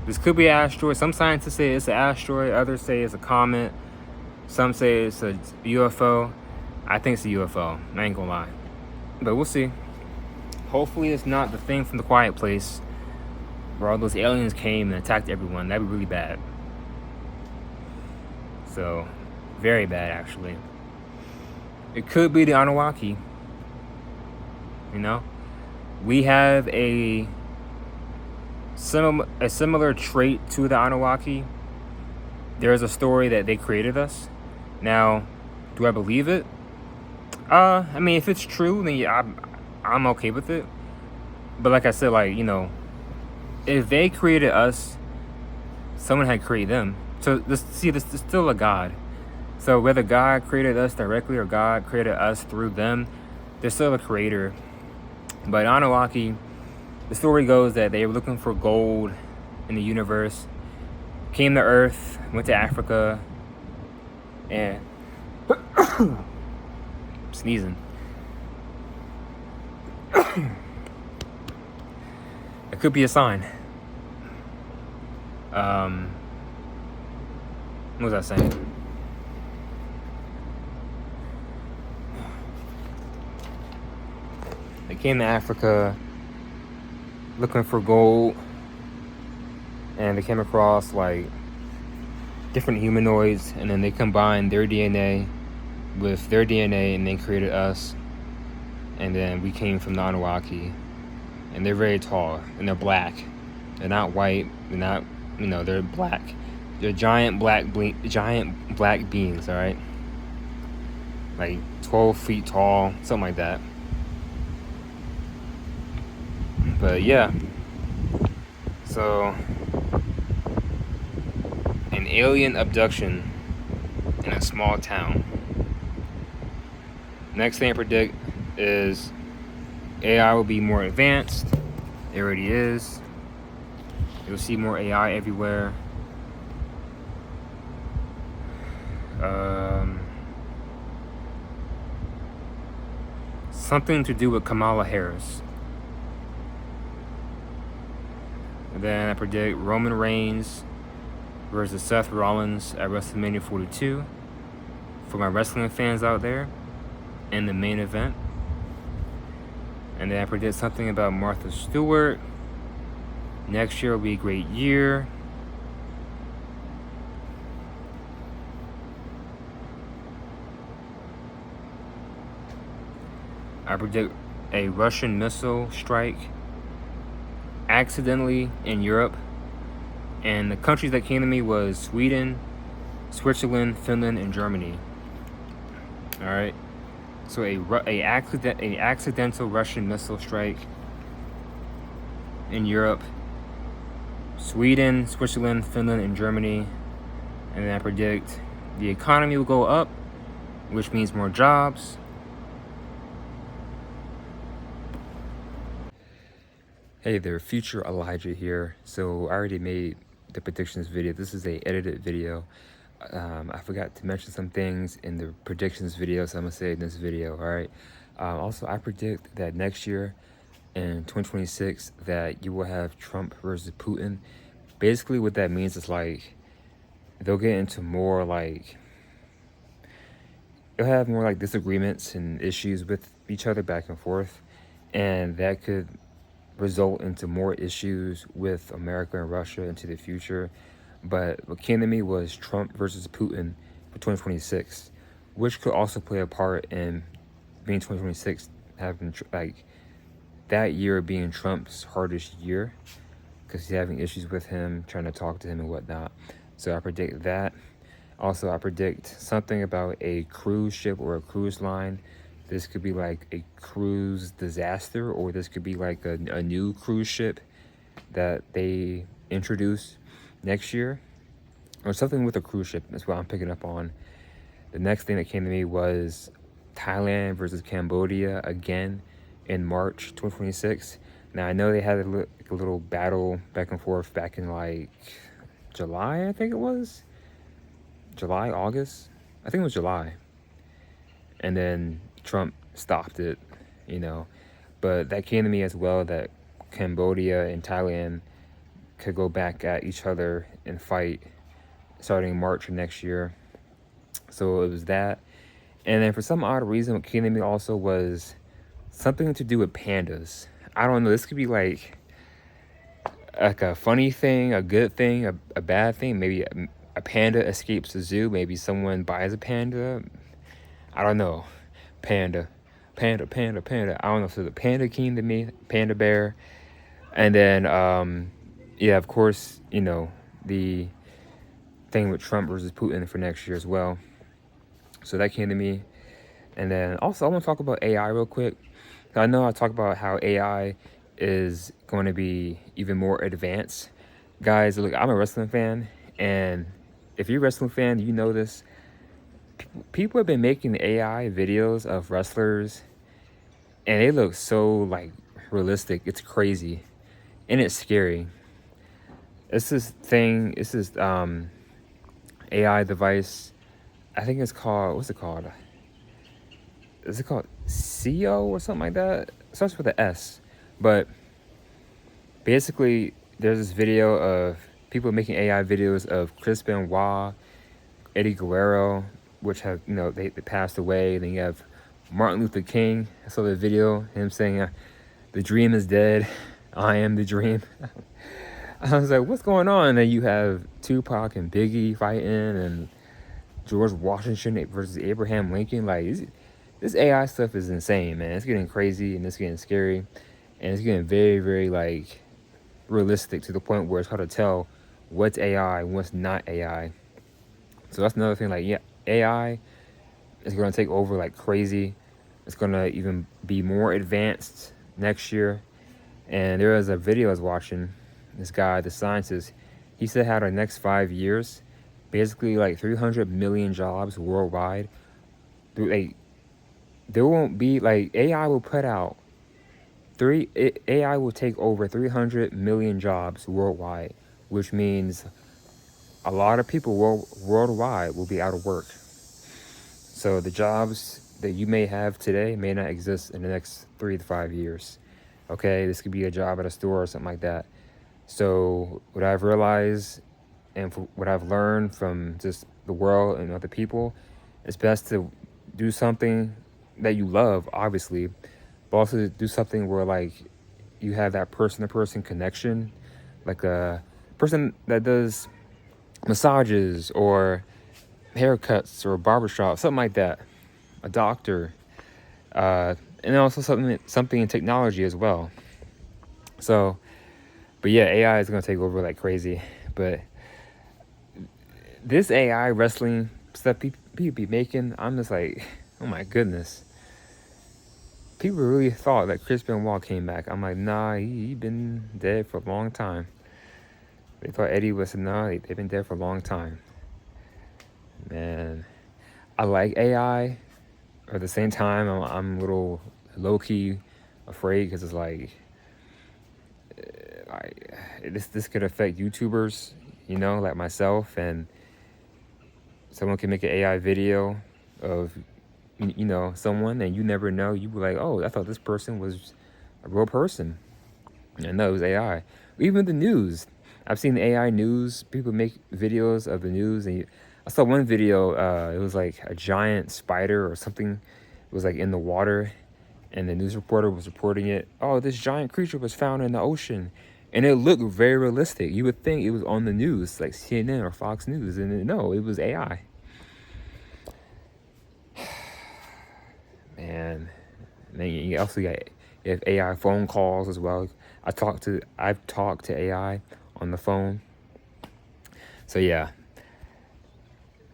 this could be an asteroid. Some scientists say it's an asteroid, others say it's a comet. Some say it's a UFO. I think it's a UFO. I ain't gonna lie. But we'll see. Hopefully it's not the thing from The Quiet Place where all those aliens came and attacked everyone. That'd be really bad. So, very bad actually. It could be the Anunnaki. You know? We have a similar trait to the Anunnaki. There's a story that they created us. Now, do I believe it? I mean, if it's true, then yeah, I'm okay with it. But like I said, like, you know, if they created us, someone had created them. So this is still a God. So whether God created us directly or God created us through them, there's still a creator. But Anunnaki, the story goes that they were looking for gold in the universe, came to Earth, went to Africa, and sneezing. It could be a sign. What was I saying? They came to Africa looking for gold, and they came across like different humanoids, and then they combined their DNA with their DNA and then created us. And then we came from the Anunnaki, and they're very tall and they're black. They're not white. They're not, you know, they're black. They're giant black beings. All right, like 12 feet tall, something like that. But yeah, so an alien abduction in a small town. Next thing I predict is AI will be more advanced. It already is. You'll see more AI everywhere. Something to do with Kamala Harris. And then I predict Roman Reigns versus Seth Rollins at WrestleMania 42 for my wrestling fans out there in the main event. And then I predict something about Martha Stewart. Next year will be a great year. I predict a Russian missile strike accidentally in Europe. And the countries that came to me was Sweden, Switzerland, Finland, and Germany. All right. So a accidental Russian missile strike in Europe, Sweden, Switzerland, Finland, and Germany. And then I predict the economy will go up, which means more jobs. Hey there, future Elijah here. So I already made the predictions video. This is a edited video. I forgot to mention some things in the predictions video, so I'm gonna say in this video. All right. Also, I predict that next year in 2026 that you will have Trump versus Putin. Basically, what that means is like they'll get into more like they'll have more like disagreements and issues with each other back and forth, and that could result into more issues with America and Russia into the future. But what came to me was Trump versus Putin for 2026, which could also play a part in being 2026 having like that year being Trump's hardest year because he's having issues with him, trying to talk to him and whatnot. So I predict that. Also, I predict something about a cruise ship or a cruise line. This could be like a cruise disaster, or this could be like a new cruise ship that they introduce next year, or something with a cruise ship. That's what I'm picking up on. The next thing that came to me was Thailand versus Cambodia again in March 2026. Now I know they had a little battle back and forth back in like July, I think it was. July, August? I think it was July. And then Trump stopped it, you know. But that came to me as well, that Cambodia and Thailand could go back at each other and fight starting March of next year. So it was that. And then for some odd reason, what came to me also was something to do with pandas. I don't know. This could be like a funny thing, a good thing, a bad thing. Maybe a panda escapes the zoo. Maybe someone buys a panda. I don't know. Panda, panda. I don't know. So the panda came to me, panda bear. And then, yeah, of course, the thing with Trump versus Putin for next year as well. So that came to me. And then also, I want to talk about AI real quick. I know I talk about how AI is going to be even more advanced. Guys, look, I'm a wrestling fan. And if you're a wrestling fan, you know this. People have been making AI videos of wrestlers, and they look so like realistic. It's crazy. And it's scary. It's this AI device. I think it's called, what's it called? Is it called CO or something like that? It starts with an S. But basically, there's this video of people making AI videos of Chris Benoit, Eddie Guerrero, which have, they passed away. Then you have Martin Luther King. I saw the video, him saying, the dream is dead. I am the dream. I was like, what's going on? And then you have Tupac and Biggie fighting, and George Washington versus Abraham Lincoln. Like, this AI stuff is insane, man. It's getting crazy and it's getting scary, and it's getting very, very like realistic to the point where it's hard to tell what's AI and what's not AI. So that's another thing. Like, yeah, AI is going to take over like crazy. It's going to even be more advanced next year. And there was a video I was watching. This guy, the scientist, he said how the next 5 years, basically like 300 million jobs worldwide, like there won't be, like, AI will put out AI will take over 300 million jobs worldwide, which means a lot of people worldwide will be out of work. So the jobs that you may have today may not exist in the next 3 to 5 years. Okay, this could be a job at a store or something like that. So what I've realized and what I've learned from just the world and other people, it's best to do something that you love, obviously, but also do something where like you have that person-to-person connection, like a person that does massages or haircuts or barbershop, something like that, a doctor, and also something in technology as well. So, but yeah, AI is gonna take over like crazy. But this AI wrestling stuff people be making, I'm just like, oh my goodness. People really thought that Chris Benoit came back. I'm like, nah, he been dead for a long time. They thought Eddie was, nah, they've been dead for a long time. Man, I like AI, but at the same time, I'm a little low-key afraid because it's like this could affect YouTubers, like myself, and someone can make an AI video of someone, and you never know. You be like, oh, I thought this person was a real person, and no, it was AI. Even the news, I've seen the AI news. People make videos of the news, and I saw one video. It was like a giant spider or something. It was like in the water, and the news reporter was reporting it. Oh, this giant creature was found in the ocean, and it looked very realistic. You would think it was on the news, like CNN or Fox News, and no, it was AI. Man, and then you also got AI phone calls as well. I've talked to AI on the phone. So yeah,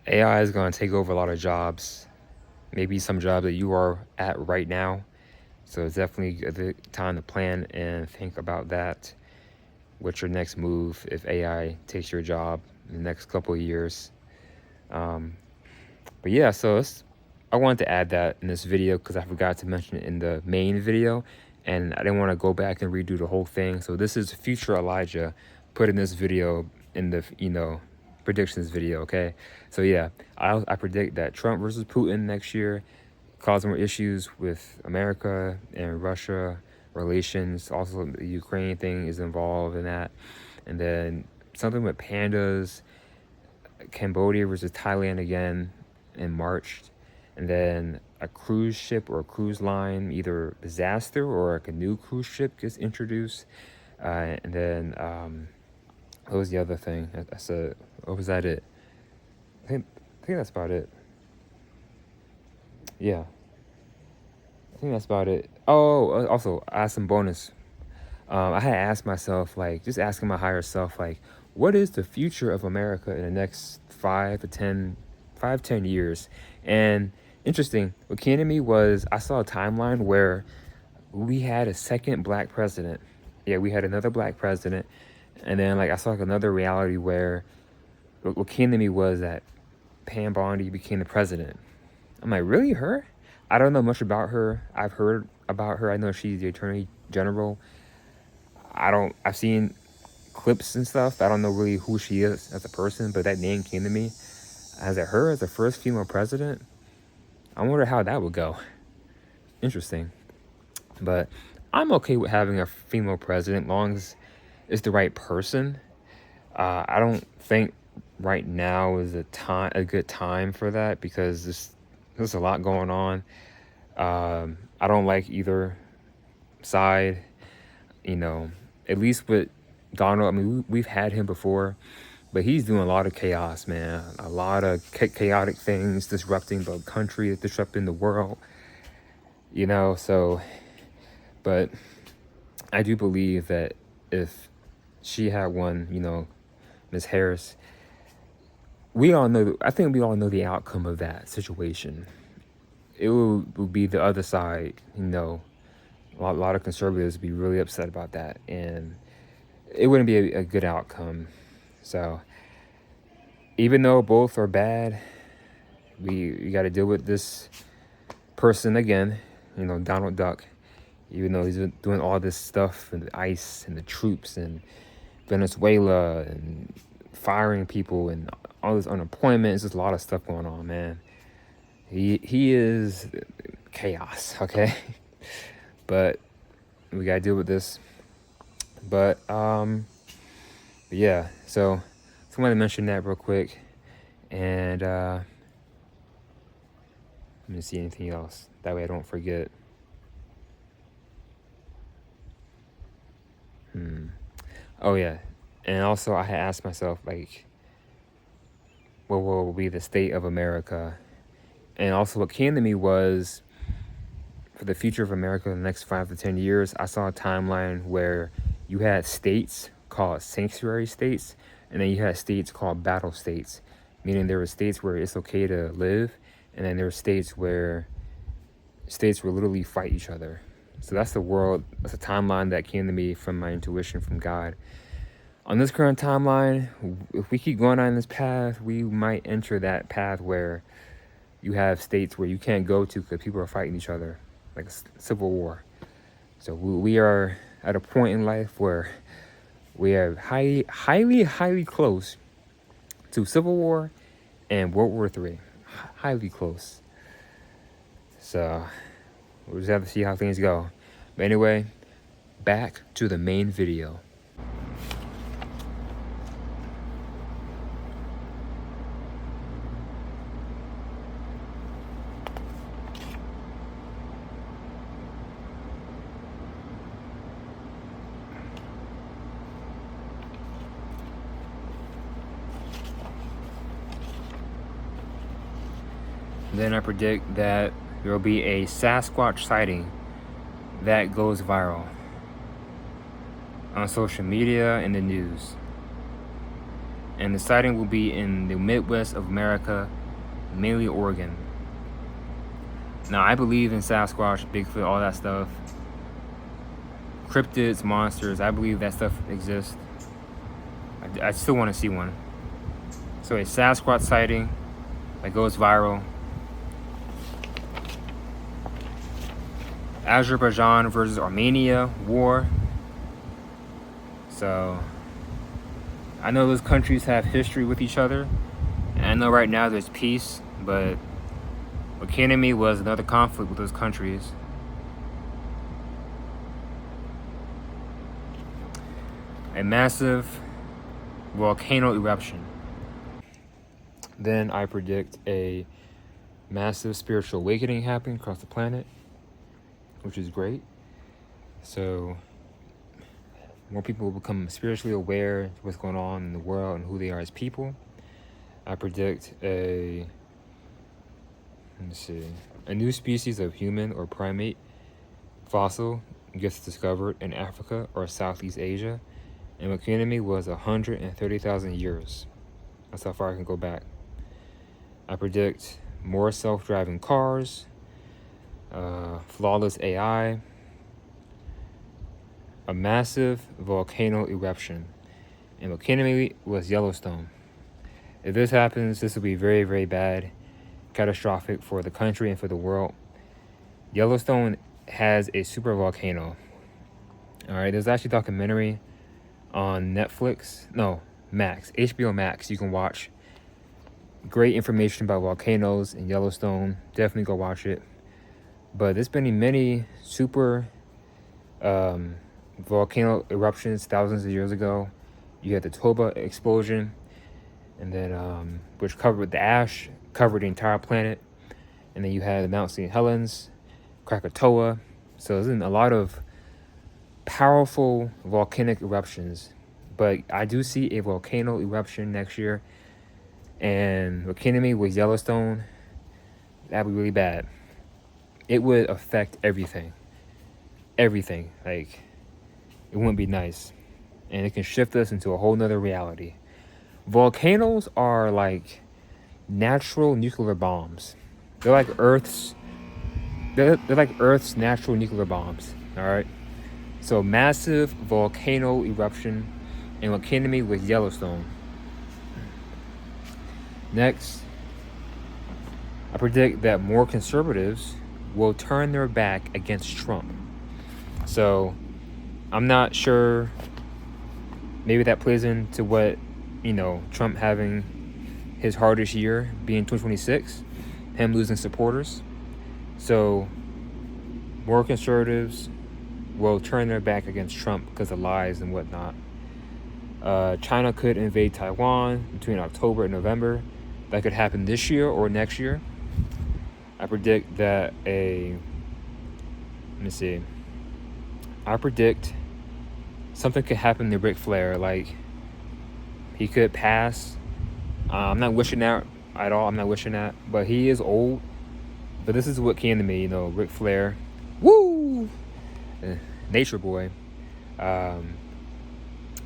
AI is going to take over a lot of jobs. Maybe some jobs that you are at right now. So it's definitely a good time to plan and think about that. What's your next move if AI takes your job in the next couple of years? But yeah, so I wanted to add that in this video because I forgot to mention it in the main video, and I didn't want to go back and redo the whole thing. So this is future Elijah putting this video in the predictions video. Okay, so yeah, I predict that Trump versus Putin next year cause more issues with America and Russia relations. Also, the Ukraine thing is involved in that, and then something with pandas, Cambodia versus Thailand again. and marched, and then a cruise ship or a cruise line, either disaster or like a new cruise ship gets introduced, and then what was the other thing? I said, or was that it? I think that's about it. Yeah, I think that's about it. Oh, also, I had some bonus. I had asked myself, like, just asking my higher self, like, what is the future of America in the next 10 years? And interesting, what came to me was I saw a timeline where we had a second black president. Yeah, we had another black president. And then, like, I saw like another reality where what came to me was that Pam Bondi became the president. I'm like, really, her? I don't know much about her. I've heard about her. I know she's the attorney general. I've seen clips and stuff. I don't know really who she is as a person, but that name came to me. As it her as the first female president, I wonder how that would go. Interesting. But I'm okay with having a female president, long as it's the right person. I don't think right now is a good time for that, because there's a lot going on. I don't like either side. At least with Donald, I mean, we've had him before, but he's doing a lot of chaos, man. A lot of chaotic things, disrupting the country, disrupting the world, so, but I do believe that if she had won, Ms. Harris, I think we all know the outcome of that situation. It would be the other side, a lot of conservatives would be really upset about that, and it wouldn't be a good outcome. So even though both are bad, we got to deal with this person again, Donald Duck, even though he's doing all this stuff, and the ICE and the troops and Venezuela and firing people and all this unemployment. There's just a lot of stuff going on, man. He is chaos, okay? But we gotta deal with this. But yeah, so just wanted to mention that real quick. And let me see anything else. That way I don't forget. Oh yeah. And also I had asked myself, like, what will be the state of America? And also what came to me was, for the future of America in the next 5 to 10 years, I saw a timeline where you had states called sanctuary states, and then you had states called battle states, meaning there were states where it's okay to live, and then there were states where literally fight each other. So that's the timeline that came to me from my intuition from God. On this current timeline, if we keep going on this path, we might enter that path where you have states where you can't go to because people are fighting each other, like a civil war. So we are at a point in life where we are highly close to civil war and World War III. Highly close. So we'll just have to see how things go. But anyway, back to the main video. Then I predict that there will be a Sasquatch sighting that goes viral on social media and the news. And the sighting will be in the Midwest of America, mainly Oregon. Now, I believe in Sasquatch, Bigfoot, all that stuff. Cryptids, monsters, I believe that stuff exists. I still want to see one. So a Sasquatch sighting that goes viral. Azerbaijan versus Armenia war. So I know those countries have history with each other, and I know right now there's peace, but what came to me was another conflict with those countries. A massive volcano eruption. Then I predict a massive spiritual awakening happening across the planet, which is great. So more people will become spiritually aware of what's going on in the world and who they are as people. I predict a new species of human or primate fossil gets discovered in Africa or Southeast Asia, and McKinney was 130,000 years. That's how far I can go back. I predict more self-driving cars, flawless AI, a massive volcano eruption, and McKinney was Yellowstone. If this happens, this will be very, very bad, catastrophic for the country and for the world. Yellowstone has a super volcano. All right, there's actually a documentary on HBO Max. You can watch. Great information about volcanoes in Yellowstone. Definitely go watch it. But there's been many super volcano eruptions thousands of years ago. You had the Toba explosion, and then which covered the ash, covered the entire planet. And then you had the Mount St. Helens, Krakatoa. So there's been a lot of powerful volcanic eruptions. But I do see a volcano eruption next year. And McKinney with Yellowstone, that'd be really bad. It would affect everything. Everything. Like, it wouldn't be nice. And it can shift us into a whole nother reality. Volcanoes are like natural nuclear bombs. They're like Earth's natural nuclear bombs. Alright? So massive volcano eruption and McKinney with Yellowstone. Next, I predict that more conservatives will turn their back against Trump. So, I'm not sure, maybe that plays into what, Trump having his hardest year being 2026, him losing supporters. So, more conservatives will turn their back against Trump because of lies and whatnot. China could invade Taiwan between October and November. That could happen this year or next year. I predict that I predict something could happen to Ric Flair. Like, he could pass. I'm not wishing that at all. I'm not wishing that. But he is old. But this is what came to me, Ric Flair. Woo! Nature boy. But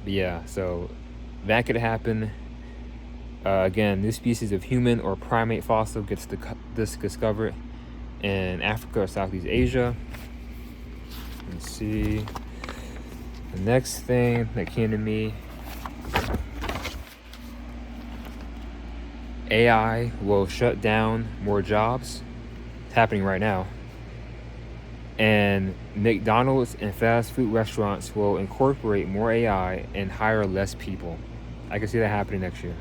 yeah, so that could happen. Again, new species of human or primate fossil gets discovered in Africa or Southeast Asia. Let's see. The next thing that came to me, AI will shut down more jobs. It's happening right now. And McDonald's and fast food restaurants will incorporate more AI and hire less people. I can see that happening next year.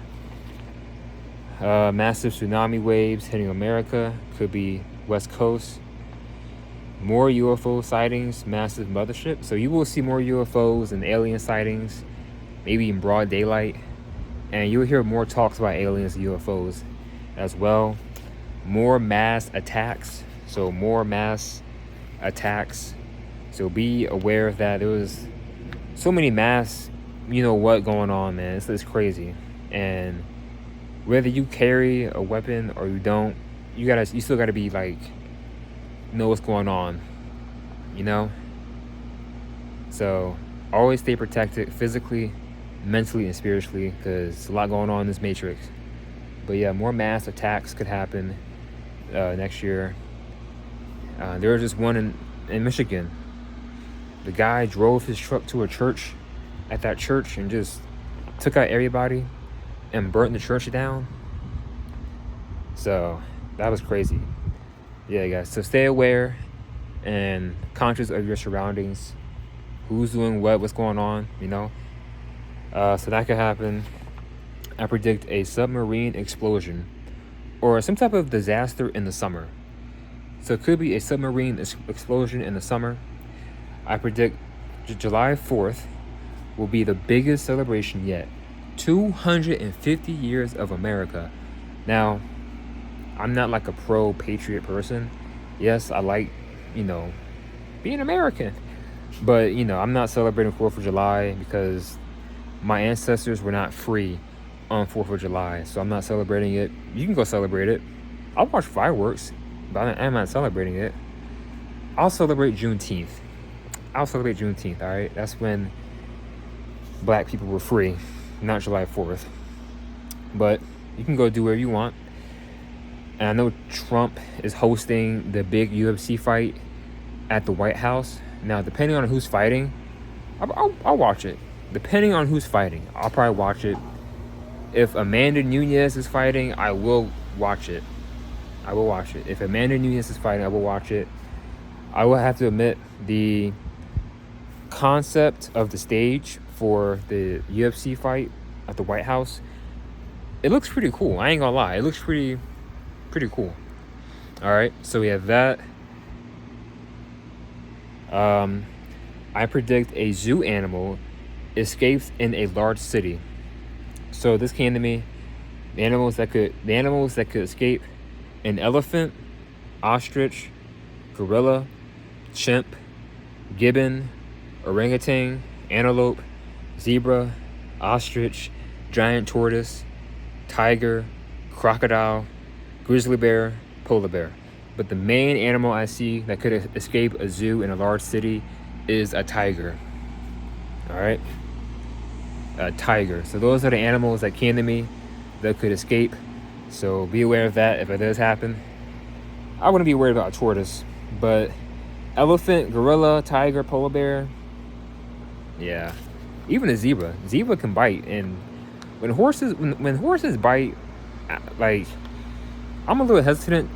Massive tsunami waves hitting America, could be West Coast. More UFO sightings, massive mothership. So you will see more UFOs and alien sightings, maybe in broad daylight. And you'll hear more talks about aliens and UFOs as well. More mass attacks. So more mass attacks. So be aware of that. There was so many mass, going on, man. It's crazy. And whether you carry a weapon or you don't, you still gotta be like, know what's going on, So always stay protected physically, mentally, and spiritually, because there's a lot going on in this matrix. But yeah, more mass attacks could happen next year. There was just one in Michigan. The guy drove his truck to a church, at that church, and just took out everybody and burnt the church down. So that was crazy. Yeah, guys. So stay aware and conscious of your surroundings. Who's doing what's going on, So that could happen. I predict a submarine explosion or some type of disaster in the summer. So it could be a submarine explosion in the summer. I predict July 4th will be the biggest celebration yet. 250 years of America. Now, I'm not like a pro-patriot person. Yes, I like, you know, being American. But, you know, I'm not celebrating 4th of July because my ancestors were not free on 4th of July. So I'm not celebrating it. You can go celebrate it. I'll watch fireworks, but I'm not celebrating it. I'll celebrate Juneteenth. All right? That's when black people were free, not July 4th. But you can go do whatever you want. And I know Trump is hosting the big UFC fight at the White House. Now, depending on who's fighting, I'll watch it. Depending on who's fighting, I'll probably watch it. If Amanda Nunes is fighting, I will watch it. If Amanda Nunes is fighting, I will watch it. I will have to admit, the concept of the stage for the UFC fight at the White House, it looks pretty cool. I ain't gonna lie. It looks pretty cool. All right, so we have that. I predict a zoo animal escapes in a large city. So this came to me. The animals that could escape: an elephant, ostrich, gorilla, chimp, gibbon, orangutan, antelope, zebra, ostrich, giant tortoise, tiger, crocodile, grizzly bear, polar bear. But the main animal I see that could escape a zoo in a large city is a tiger. All right? A tiger. So those are the animals that came to me that could escape. So be aware of that if it does happen. I wouldn't be worried about a tortoise, but elephant, gorilla, tiger, polar bear, yeah. Even a zebra. Zebra can bite, and when horses bite, like, I'm a little hesitant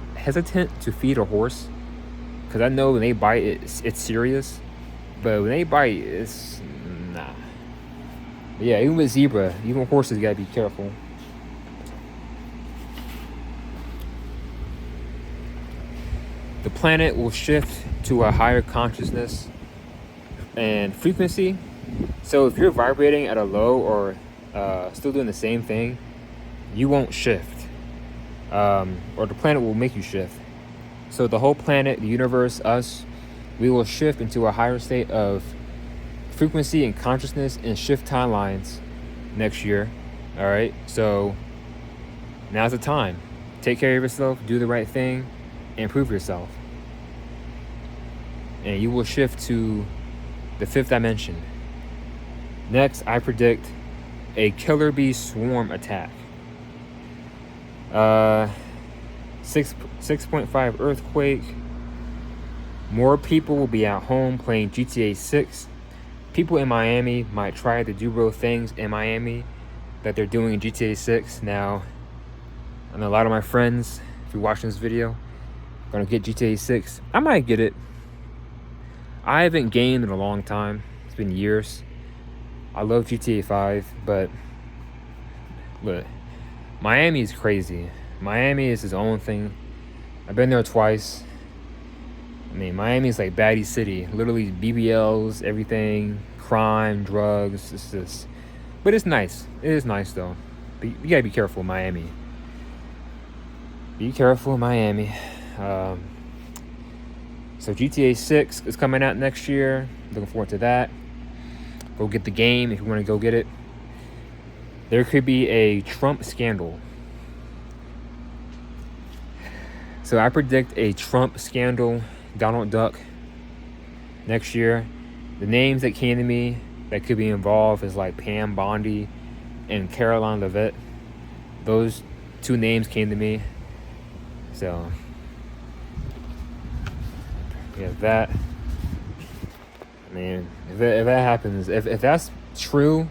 to feed a horse, because I know when they bite, it's serious. But when they bite, it's nah. Yeah, even with zebra, even horses, gotta be careful. The planet will shift to a higher consciousness and frequency. So if you're vibrating at a low or still doing the same thing, you won't shift, or the planet will make you shift. So the whole planet, the universe, us, we will shift into a higher state of frequency and consciousness and shift timelines next year. All right, so now's the time. Take care of yourself, do the right thing, and improve yourself, and you will shift to the 5th dimension. Next, I predict a killer bee swarm attack. 6.5 earthquake. More people will be at home playing GTA 6. People in Miami might try to do real things in Miami that they're doing in GTA 6. Now, I know a lot of my friends, if you're watching this video, are gonna get GTA 6. I might get it. I haven't gamed in a long time. It's been years. I love GTA 5, but look, Miami is crazy. Miami is its own thing. I've been there twice. I mean, Miami is like baddie city. Literally BBLs, everything, crime, drugs. It's just, but it's nice. It is nice though. But you gotta be careful in Miami. Be careful in Miami. So GTA 6 is coming out next year. Looking forward to that. Go get the game if you want to go get it. There could be a Trump scandal. So I predict a Trump scandal, Donald Duck, next year. The names that came to me that could be involved is like Pam Bondi and Caroline Levitt. Those two names came to me. So yeah, that. I mean, if that happens, if that's true,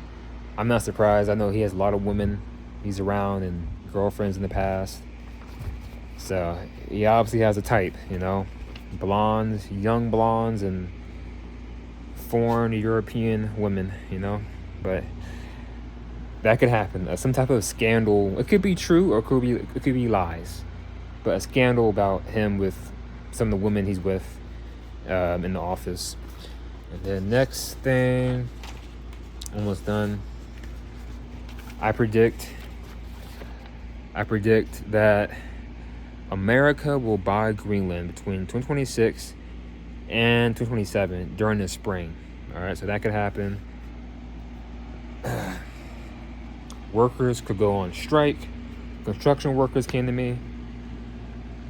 I'm not surprised. I know he has a lot of women he's around and girlfriends in the past. So he obviously has a type, you know, blondes, young blondes, and foreign European women, you know. But that could happen. Some type of scandal. It could be true or it could be lies. But a scandal about him with some of the women he's with in the office. And then next thing, almost done. I predict that America will buy Greenland between 2026 and 2027 during the spring. All right, so that could happen. Workers could go on strike. Construction workers came to me.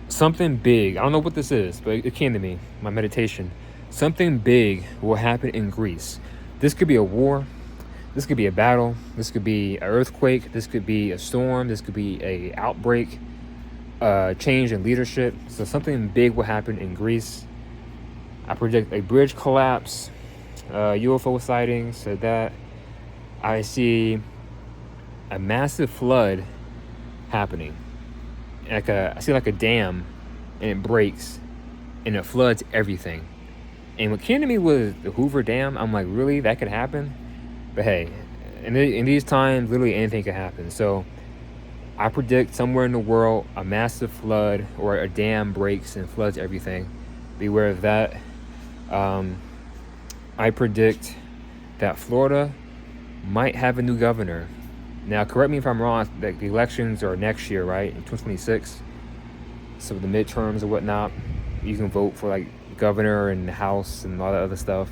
Something big, I don't know what this is, but it came to me, my meditation. Something big will happen in Greece. This could be a war. This could be a battle. This could be an earthquake. This could be a storm. This could be a outbreak, change in leadership. So something big will happen in Greece. I predict a bridge collapse, UFO sightings, said that. I see a massive flood happening. I see like a dam, and it breaks, and it floods everything. And what came to me was the Hoover Dam. I'm like, really? That could happen? But hey, in these times, literally anything could happen. So I predict somewhere in the world a massive flood or a dam breaks and floods everything. Beware of that. I predict that Florida might have a new governor. Now, correct me if I'm wrong, that the elections are next year, right? In 2026. So the midterms or whatnot, you can vote for like governor and the House and all that other stuff.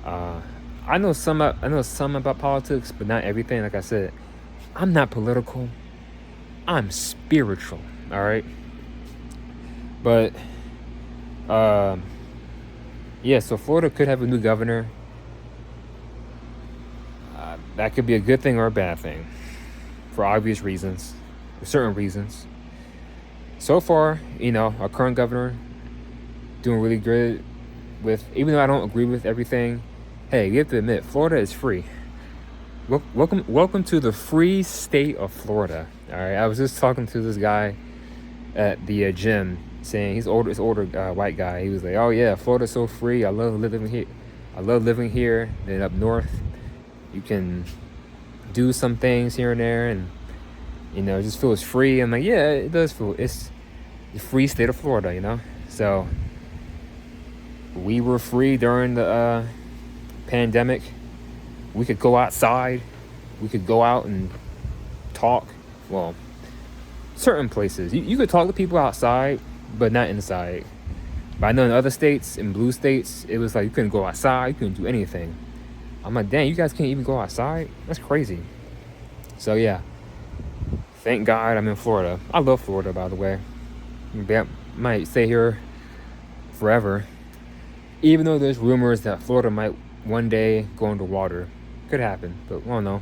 I know some about politics, but not everything. Like I said, I'm not political. I'm spiritual. All right. But yeah, so Florida could have a new governor. That could be a good thing or a bad thing, for obvious reasons, for certain reasons. So far, our current governor doing really good with, even though I don't agree with everything, hey, you have to admit, Florida is free. Welcome to the free state of Florida. All right, I was just talking to this guy at the gym, saying he's older white guy. He was like, "Oh yeah, Florida's so free. I love living here. Then up north, you can do some things here and there, and it just feels free." I'm like, yeah, it does feel. It's the free state of Florida, So we were free during the pandemic. We could go outside. We could go out and talk. Well, certain places you could talk to people outside, but not inside. But I know in other states, in blue states, it was like you couldn't go outside. You couldn't do anything. I'm like, dang, you guys can't even go outside? That's crazy. So yeah, thank God I'm in Florida. I love Florida, by the way. I might stay here forever. Even though there's rumors that Florida might one day go underwater. Could happen, but we don't know.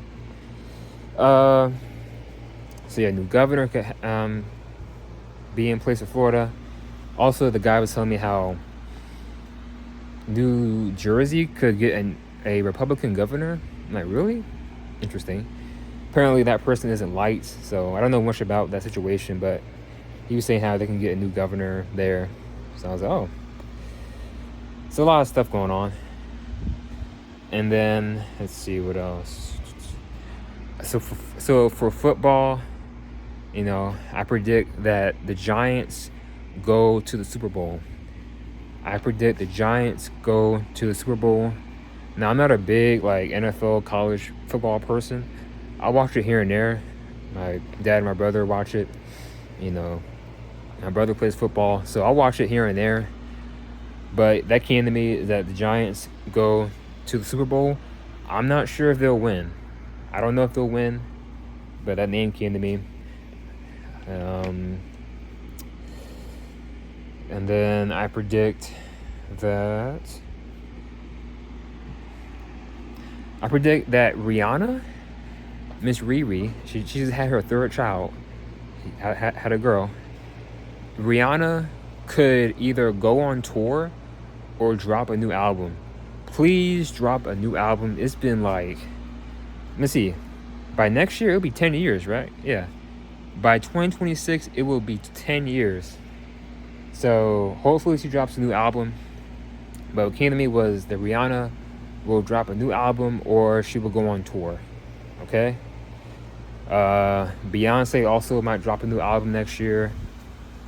So yeah, new governor could be in place of Florida. Also, the guy was telling me how New Jersey could get a Republican governor. I'm like, really? Interesting. Apparently that person isn't liked, so I don't know much about that situation, but he was saying how they can get a new governor there. So I was like, oh. It's a lot of stuff going on. And then, let's see what else. So for football, I predict that the Giants go to the Super Bowl. I predict the Giants go to the Super Bowl. Now, I'm not a big NFL college football person. I watch it here and there. My dad and my brother watch it. My brother plays football, so I'll watch it here and there. But that came to me that the Giants go to the Super Bowl. I'm not sure if they'll win. I don't know if they'll win, but that name came to me. And then I predict that Rihanna, Miss Riri, she just had her third child, had a girl. Rihanna could either go on tour or drop a new album. Please drop a new album. It's been let me see, by next year it'll be 10 years, right? Yeah, by 2026 it will be 10 years. So hopefully she drops a new album. But what came to me was that Rihanna will drop a new album or she will go on tour. Okay. Beyonce also might drop a new album next year,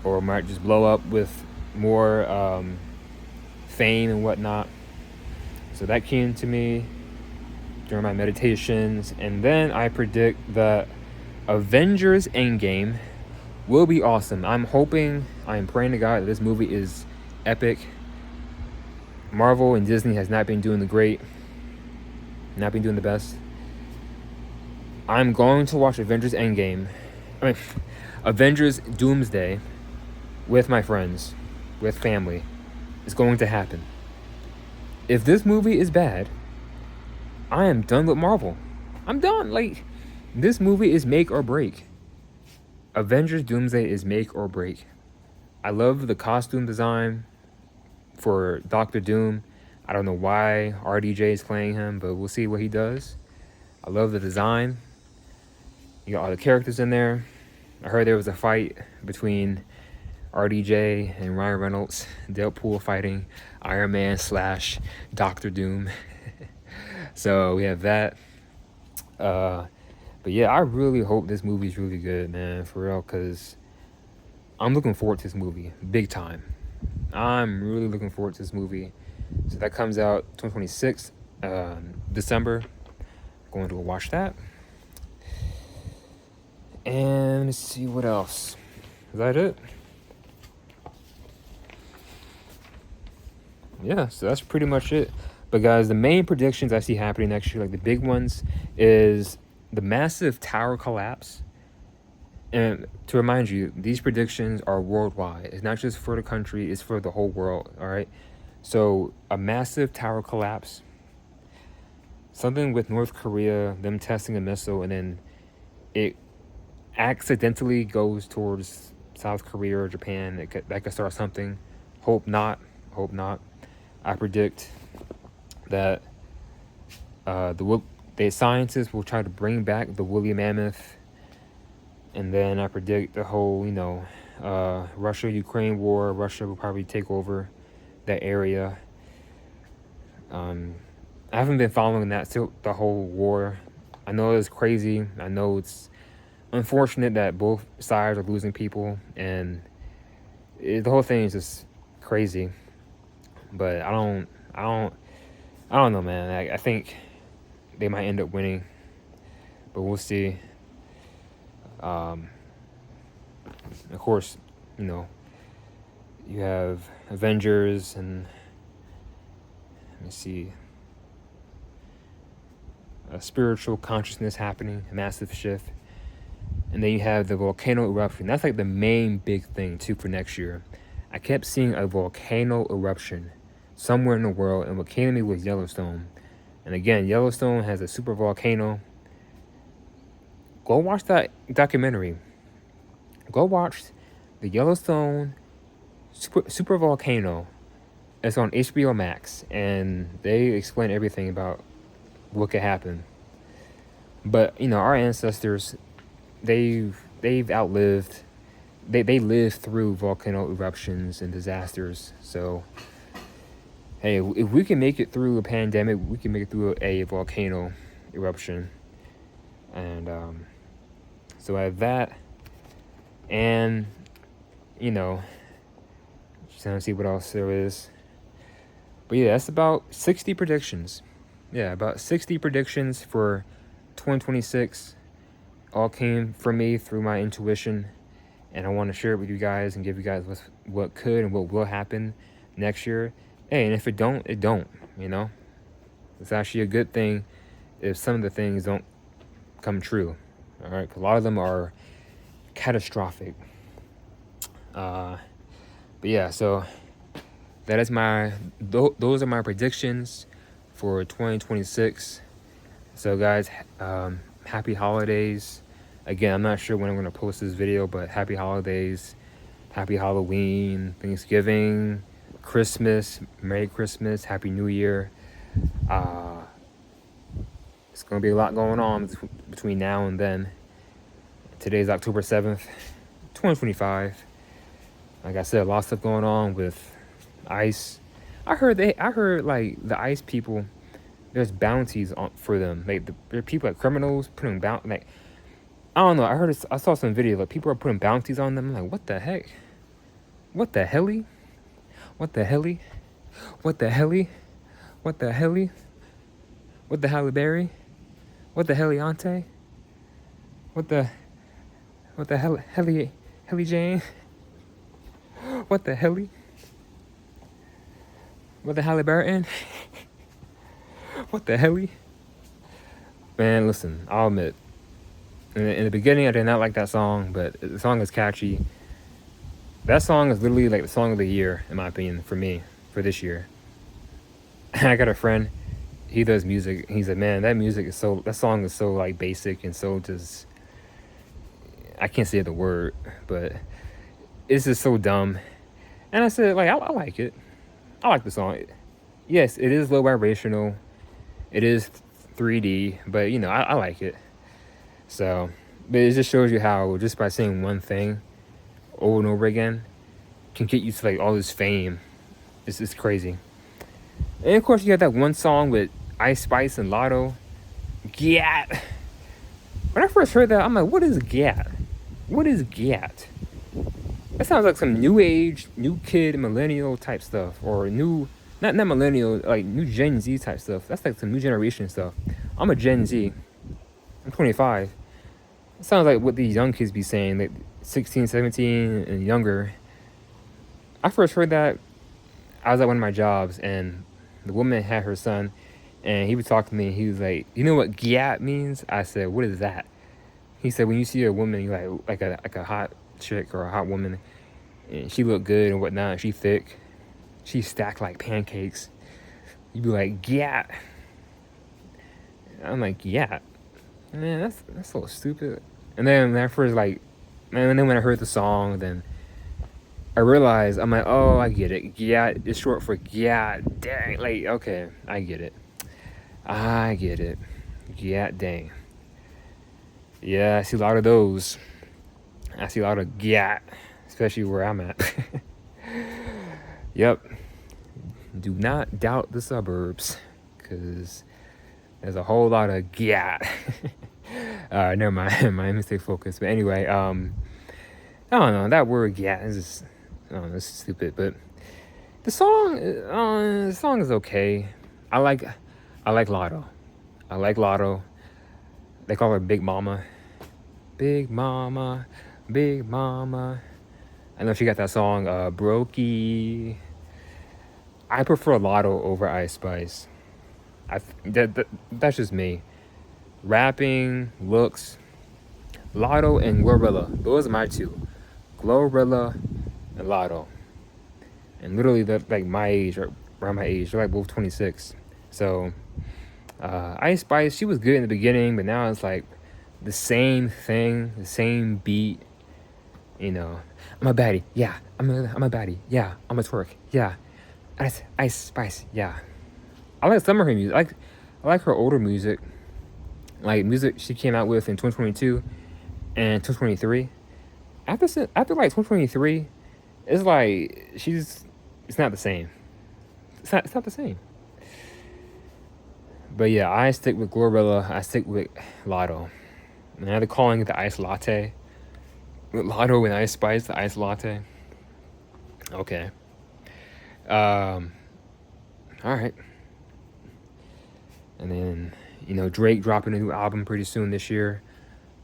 or might just blow up with more fame and whatnot. So that came to me during my meditations. And then I predict that Avengers Endgame will be awesome. I'm praying to God that this movie is epic. Marvel and Disney has not been doing the best. I'm going to watch Avengers Endgame. I mean, Avengers Doomsday with my friends, with family. It's going to happen. If this movie is bad, I am done with Marvel. I'm done. Like, this movie is make or break. Avengers Doomsday is make or break. I love the costume design for Doctor Doom. I don't know why RDJ is playing him, but we'll see what he does. I love the design. You got all the characters in there. I heard there was a fight between RDJ and Ryan Reynolds. Deadpool fighting Iron Man / Doctor Doom. So we have that. But yeah, I really hope this movie's really good, man, for real, because I'm looking forward to this movie big time. I'm really looking forward to this movie. So that comes out 2026, December. Going to go watch that. And let's see what else. Is that it? Yeah, so that's pretty much it. But guys, the main predictions I see happening next year, like the big ones, is the massive tower collapse. And to remind you, these predictions are worldwide. It's not just for the country, it's for the whole world, all right? So a massive tower collapse, something with North Korea, them testing a missile, and then it accidentally goes towards South Korea or Japan. That could start something. Hope not. I predict that the scientists will try to bring back the woolly mammoth. And then I predict the whole, Russia-Ukraine war. Russia will probably take over that area. I haven't been following the whole war. I know it's crazy. I know it's unfortunate that both sides are losing people, and the whole thing is just crazy. But I don't know, man. I think they might end up winning, but we'll see. Of course, you have Avengers and let me see, a spiritual consciousness happening, a massive shift. And then you have the volcano eruption. That's like the main big thing too for next year. I kept seeing a volcano eruption somewhere in the world, and what came to me was Yellowstone. And again, Yellowstone has a super volcano. Go watch that documentary. Go watch the Yellowstone super volcano. It's on HBO Max, and they explain everything about what could happen. But our ancestors, they've outlived. They lived through volcano eruptions and disasters. So, hey, if we can make it through a pandemic, we can make it through a volcano eruption. And so I have that, and just trying to see what else there is. But yeah, that's about 60 predictions. Yeah, about 60 predictions for 2026. All came from me through my intuition, and I want to share it with you guys and give you guys what could and what will happen next year. Hey, and if it don't, it don't. It's actually a good thing if some of the things don't come true. All right, 'cause a lot of them are catastrophic. But yeah, so that is those are my predictions for 2026. So guys, happy holidays. Again, I'm not sure when I'm going to post this video, but happy holidays, happy Halloween, Thanksgiving, Christmas, Merry Christmas, Happy New Year. It's going to be a lot going on between now and then. Today's October 7th, 2025. Like I said, a lot of stuff going on with ICE. I heard like the ICE people, there's bounties for them. Like there are people, like criminals, putting I don't know. I saw some video like people are putting bounties on them. I'm like, what the heck? What the helly? What the helly? What the helly? What the helly? What the Halle Berry? What the Heliante? What the Helly Jane? What the helly? What the Halliburton? What the helly? Man, listen, I'll admit, in the beginning I did not like that song, but the song is catchy. That song is literally like the song of the year, in my opinion, for me, for this year. I got a friend, he does music. He's like, man, that song is so like basic and so just, I can't say the word, but it's just so dumb. And I said, like, I like it. I like the song. Yes, it is low vibrational. It is 3D, but you know, I like it. So, but it just shows you how just by saying one thing over and over again can get you to like all this fame. It's crazy. And of course, you have that one song with Ice Spice and Lotto. Gat. When I first heard that, I'm like, what is Gat? What is Gat? That sounds like some new age, new kid, millennial type stuff, or new, not millennial, like new Gen Z type stuff. That's like some new generation stuff. I'm a Gen Z. I'm 25. It sounds like what these young kids be saying, like 16, 17, and younger. I first heard that, I was at one of my jobs, and the woman had her son, and he would talk to me. He was like, "You know what gyat means?" I said, "What is that?" He said, "When you see a woman, you like a hot chick or a hot woman, and she look good and whatnot, and she thick, she stacked like pancakes, you'd be like gyat." I'm like, "Gyat, man, that's so stupid." And then at first, like, and then when I heard the song, then I realized, I'm like, oh, I get it. Gyat is short for gyat. Dang, like, okay, I get it. I get it. Gyat, dang. Yeah, I see a lot of those. I see a lot of gyat, especially where I'm at. Yep. Do not doubt the suburbs, because there's a whole lot of gyat. Never mind. My mistake focus. But anyway, I don't know. That word gyat is just, I don't know, it's stupid. But the song is okay. I like Lotto. I like Lotto. They call her Big Mama. Big Mama, Big Mama. I know she got that song, Brokey. I prefer Lotto over Ice Spice. That's just me. Rapping, looks, Lotto and Glorilla. Those are my two. Glorilla and Lotto. And literally, they're like my age, or around my age. They're like both 26. So, Ice Spice, she was good in the beginning, but now it's like the same thing, the same beat. You know, I'm a baddie, yeah. I'm a baddie, yeah. I'm a twerk, yeah. Ice Spice, yeah. I like some of her music. I like her older music, like music she came out with in 2022 and 2023. After like 2023, it's like it's not the same. It's not the same. But yeah, I stick with Glorilla. I stick with Lotto. Now they're calling it the Ice Latte. With Lotto and Ice Spice, the Ice Latte. Okay. All right. And then, you know, Drake dropping a new album pretty soon this year.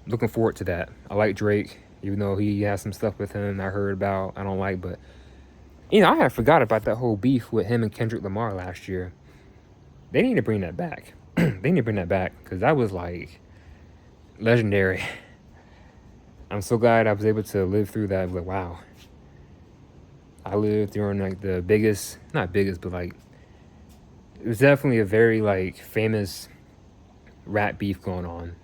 Looking forward to that. I like Drake, even though he has some stuff with him I heard about I don't like. But, you know, I had forgot about that whole beef with him and Kendrick Lamar last year. They need to bring that back. They need to bring that back, because that was like legendary. I'm so glad I was able to live through that. I was like, wow. I lived during like the biggest, not biggest, but like, it was definitely a very like famous rap beef going on.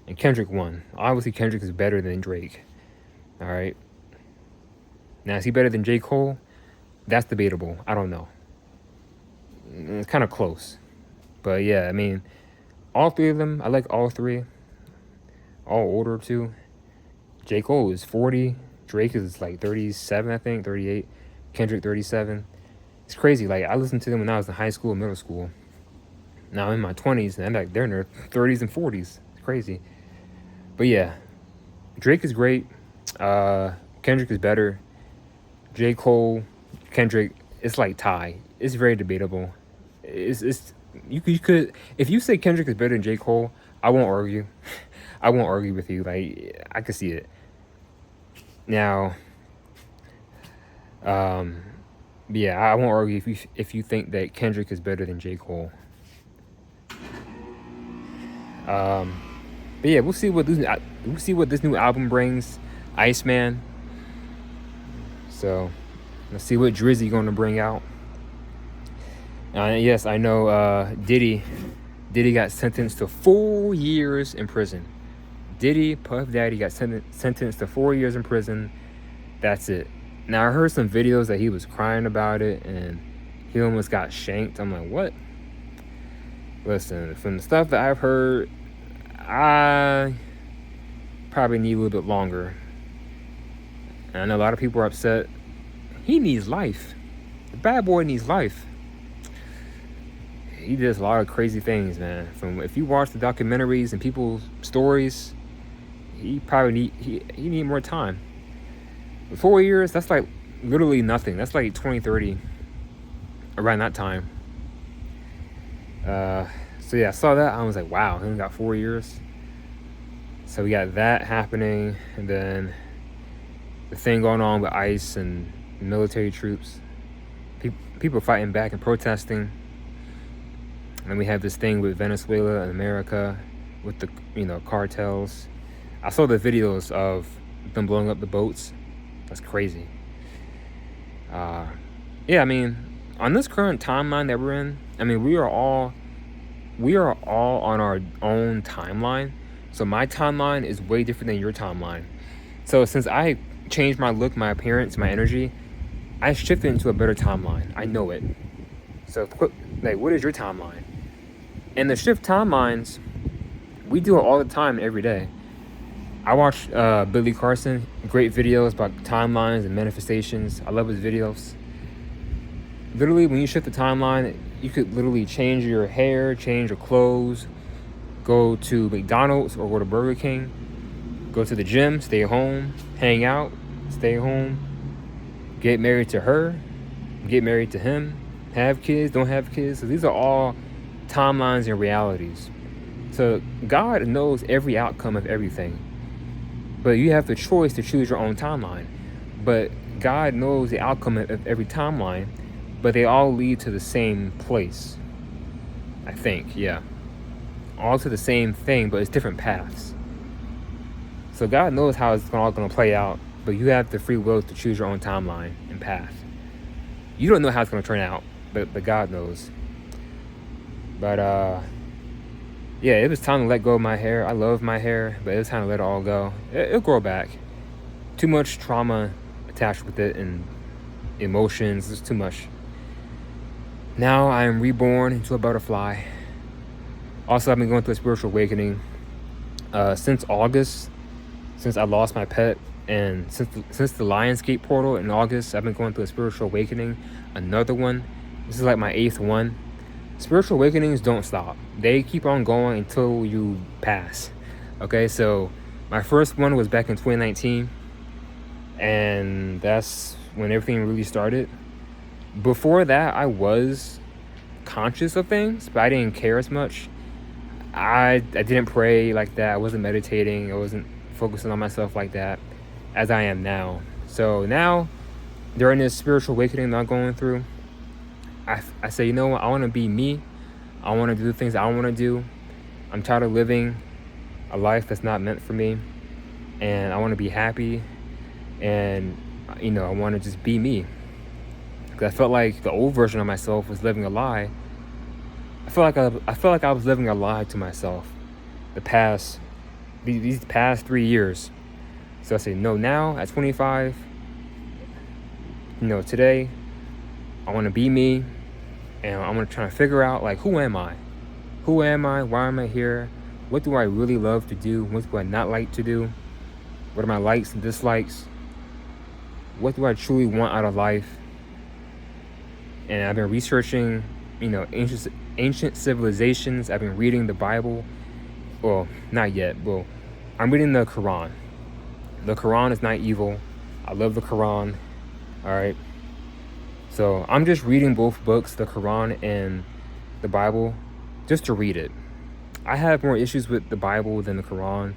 And Kendrick won. Obviously, Kendrick is better than Drake. All right. Now, is he better than J. Cole? That's debatable. I don't know. It's kind of close. But yeah, I mean, all three of them, I like all three. All older too. J. Cole is 40. Drake is like 37, I think, 38. Kendrick, 37. It's crazy. Like, I listened to them when I was in high school and middle school. Now I'm in my 20s, and they're in their 30s and 40s. It's crazy. But yeah, Drake is great. Kendrick is better. J. Cole, Kendrick, it's like tie. It's very debatable. You could if you say Kendrick is better than J. Cole, I won't argue. I won't argue with you. Like, I could see it. Now, yeah, I won't argue if you think that Kendrick is better than J. Cole. But yeah, we'll see what this new album brings, Iceman. So let's see what Drizzy gonna bring out. Yes, I know. Diddy got sentenced to 4 years in prison. Diddy, Puff Daddy got sentenced to 4 years in prison. That's it. Now I heard some videos that he was crying about it and he almost got shanked. I'm like, what? Listen, from the stuff that I've heard, I probably need a little bit longer. And I know a lot of people are upset. He needs life. The bad boy needs life. He does a lot of crazy things, man. From if you watch the documentaries and people's stories, he probably need more time. But 4 years, that's like literally nothing. That's like 2030, around that time. So yeah, I saw that. I was like, wow, he only got 4 years. So we got that happening, and then the thing going on with ICE and military troops. People fighting back and protesting. And we have this thing with Venezuela and America with the cartels. I saw the videos of them blowing up the boats. That's crazy. Yeah, I mean, on this current timeline that we're in, I mean, we are all on our own timeline. So my timeline is way different than your timeline. So since I changed my look, my appearance, my energy, I shifted into a better timeline. I know it. So like, what is your timeline? And the shift timelines, we do it all the time, every day. I watch Billy Carson, great videos about timelines and manifestations. I love his videos. Literally, when you shift the timeline, you could literally change your hair, change your clothes, go to McDonald's or go to Burger King, go to the gym, stay home, hang out, stay home, get married to her, get married to him, have kids, don't have kids. So these are all timelines and realities. So God knows every outcome of everything, but you have the choice to choose your own timeline. But God knows the outcome of every timeline, but they all lead to the same place, I think. Yeah, all to the same thing, but it's different paths. So God knows how it's all going to play out, but you have the free will to choose your own timeline and path. You don't know how it's going to turn out, but God knows. But yeah, it was time to let go of my hair. I love my hair, but it was time to let it all go. It'll grow back. Too much trauma attached with it and emotions. It's too much. Now I am reborn into a butterfly. Also, I've been going through a spiritual awakening since August, since I lost my pet, and since the Lionsgate portal in August. I've been going through a spiritual awakening. Another one. This is like my 8th one. Spiritual awakenings don't stop. They keep on going until you pass. Okay, so my first one was back in 2019, and that's when everything really started. Before that, I was conscious of things, but I didn't care as much. I didn't pray like that. I wasn't meditating. I wasn't focusing on myself like that as I am now. So now, during this spiritual awakening that I'm going through, I say, you know what, I want to be me. I want to do the things I want to do. I'm tired of living a life that's not meant for me. And I want to be happy. And, I want to just be me. Because I felt like the old version of myself was living a lie. I felt like I was living a lie to myself these past 3 years. So I say, no, now at 25, today, I want to be me. And I'm going to try to figure out, like, who am I? Who am I? Why am I here? What do I really love to do? What do I not like to do? What are my likes and dislikes? What do I truly want out of life? And I've been researching, ancient civilizations. I've been reading the Bible. Well, not yet. Well, I'm reading the Quran. The Quran is not evil. I love the Quran. All right. So I'm just reading both books, the Quran and the Bible, just to read it. I have more issues with the Bible than the Quran.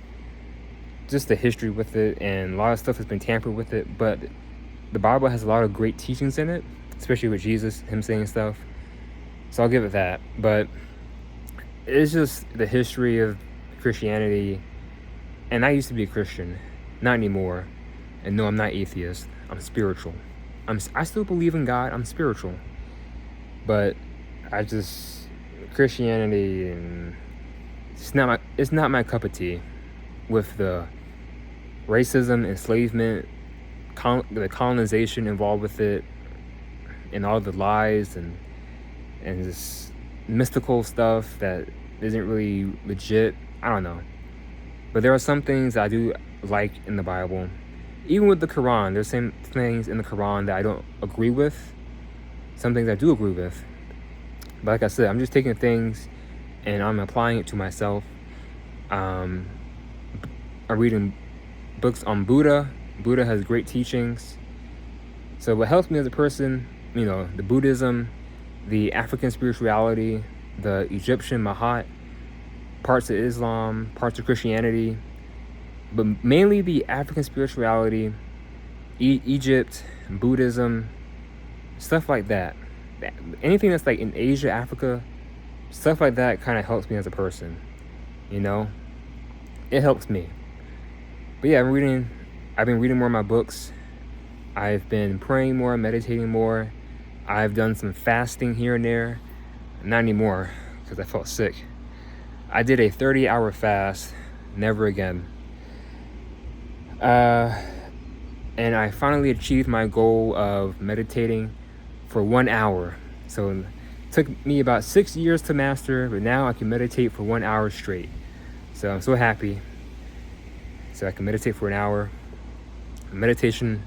just the history with it, and a lot of stuff has been tampered with it. But the Bible has a lot of great teachings in it, especially with Jesus, him saying stuff. So I'll give it that. But it's just the history of Christianity. And I used to be a Christian, not anymore. And no, I'm not atheist. I'm spiritual. I still believe in God. I'm spiritual. But Christianity, and it's not my cup of tea, with the racism, enslavement, the colonization involved with it, and all the lies and this mystical stuff that isn't really legit. I don't know. But there are some things I do like in the Bible. Even with the Quran, there's some things in the Quran that I don't agree with. Some things I do agree with. But like I said, I'm just taking things and I'm applying it to myself. I'm reading books on Buddha. Buddha has great teachings. So what helps me as a person, the Buddhism, the African spirituality, the Egyptian Mahat, parts of Islam, parts of Christianity, but mainly the African spirituality, Egypt, Buddhism, stuff like that. Anything that's like in Asia, Africa, stuff like that kind of helps me as a person, It helps me. But yeah, I've been reading more of my books. I've been praying more, meditating more. I've done some fasting here and there. Not anymore, because I felt sick. I did a 30-hour fast, never again. And I finally achieved my goal of meditating for 1 hour. So it took me about 6 years to master, but now I can meditate for 1 hour straight. So I'm so happy. So I can meditate for an hour. Meditation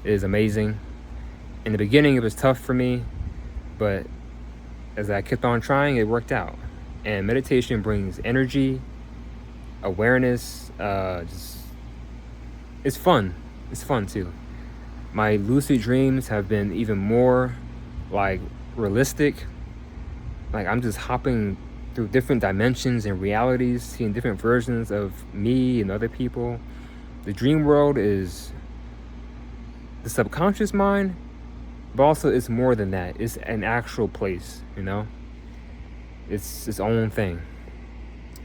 is amazing. In the beginning, it was tough for me, but as I kept on trying, it worked out. And meditation brings energy, awareness, it's fun. It's fun too. My lucid dreams have been even more realistic. I'm just hopping through different dimensions and realities, seeing different versions of me and other people. The dream world is the subconscious mind, but also it's more than that. It's an actual place, It's its own thing.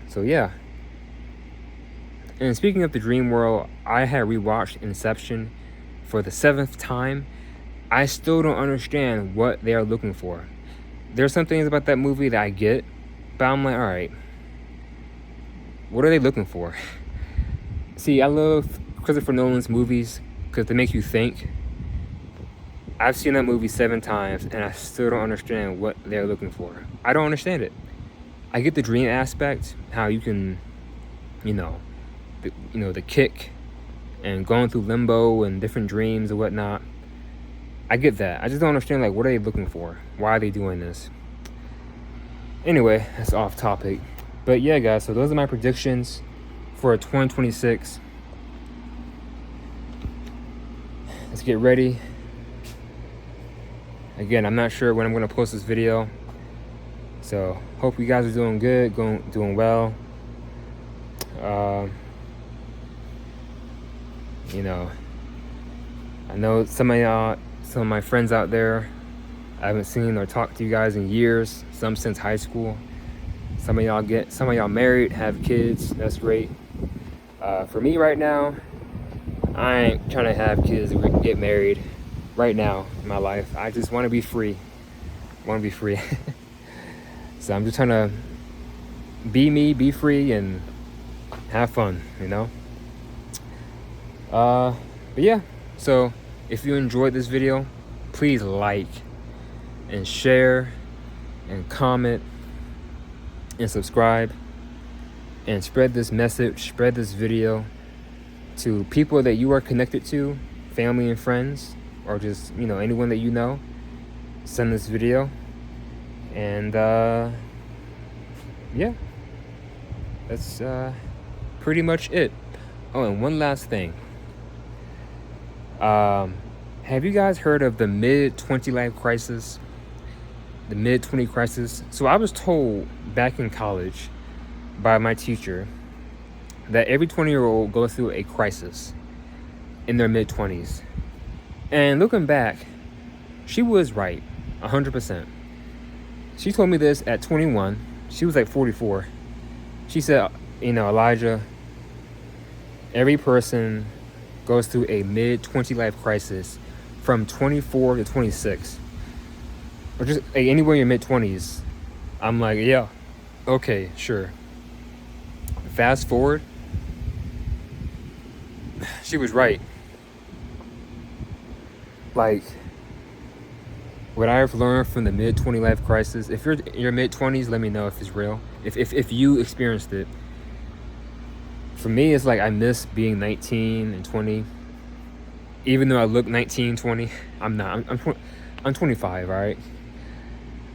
So yeah. And speaking of the dream world, I had rewatched Inception for the 7th time. I still don't understand what they are looking for. There's some things about that movie that I get, but I'm like, all right, what are they looking for? See, I love Christopher Nolan's movies because they make you think. I've seen that movie 7 times and I still don't understand what they're looking for. I don't understand it. I get the dream aspect, how you can, the kick and going through limbo and different dreams and whatnot. I get that. I just don't understand, what are they looking for? Why are they doing this? Anyway, that's off topic. But yeah, guys, so those are my predictions for 2026. Let's get ready. Again, I'm not sure when I'm going to post this video. So, hope you guys are doing good, doing well. I know some of my friends out there, I haven't seen or talked to you guys in years, some since high school. Some of y'all married, have kids, that's great. For me right now, I ain't trying to have kids or get married right now in my life. I just want to be free. So I'm just trying to be me, be free, and have fun, But yeah, so if you enjoyed this video, please like and share and comment and subscribe and spread this message, spread this video to people that you are connected to, family and friends, or just, anyone that you know. Send this video. And yeah, that's pretty much it. Oh, and one last thing. Have you guys heard of the mid-20 life crisis? The mid-20 crisis? So I was told back in college by my teacher that every 20-year-old goes through a crisis in their mid-20s. And looking back, she was right, 100%. She told me this at 21. She was like 44. She said, Elijah, every person goes through a mid-20 life crisis from 24 to 26. Or just anywhere in your mid-20s. I'm like, yeah, okay, sure. Fast forward, she was right. Like, what I've learned from the mid-20 life crisis, if you're in your mid-20s, let me know if it's real. If you experienced it. For me, it's like I miss being 19 and 20. Even though I look 19, 20, I'm not. I'm 25, all right?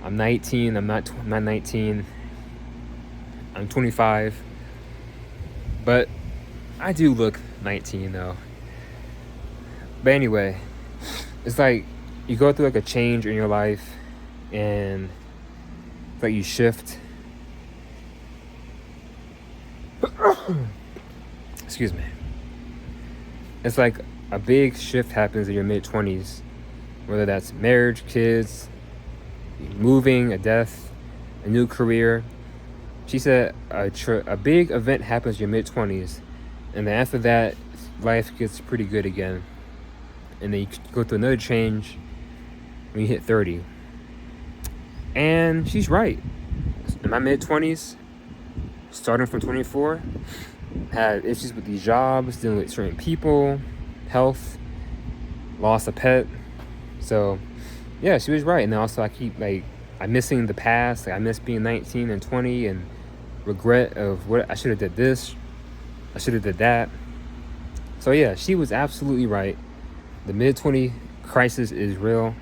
I'm 19, I'm not 19. I'm 25. But I do look 19, though. But anyway, it's like you go through like a change in your life, and it's like you shift. Excuse me. It's like a big shift happens in your mid-20s, whether that's marriage, kids, moving, a death, a new career. She said a big event happens in your mid-20s, and then after that, life gets pretty good again. And then you go through another change when you hit 30. And she's right. In my mid-20s, starting from 24, had issues with these jobs, dealing with certain people, health, lost a pet. So, yeah, she was right. And then also I'm missing the past. Like, I miss being 19 and 20 and regret of what I should have did this, I should have did that. So, yeah, she was absolutely right. The mid-20 crisis is real.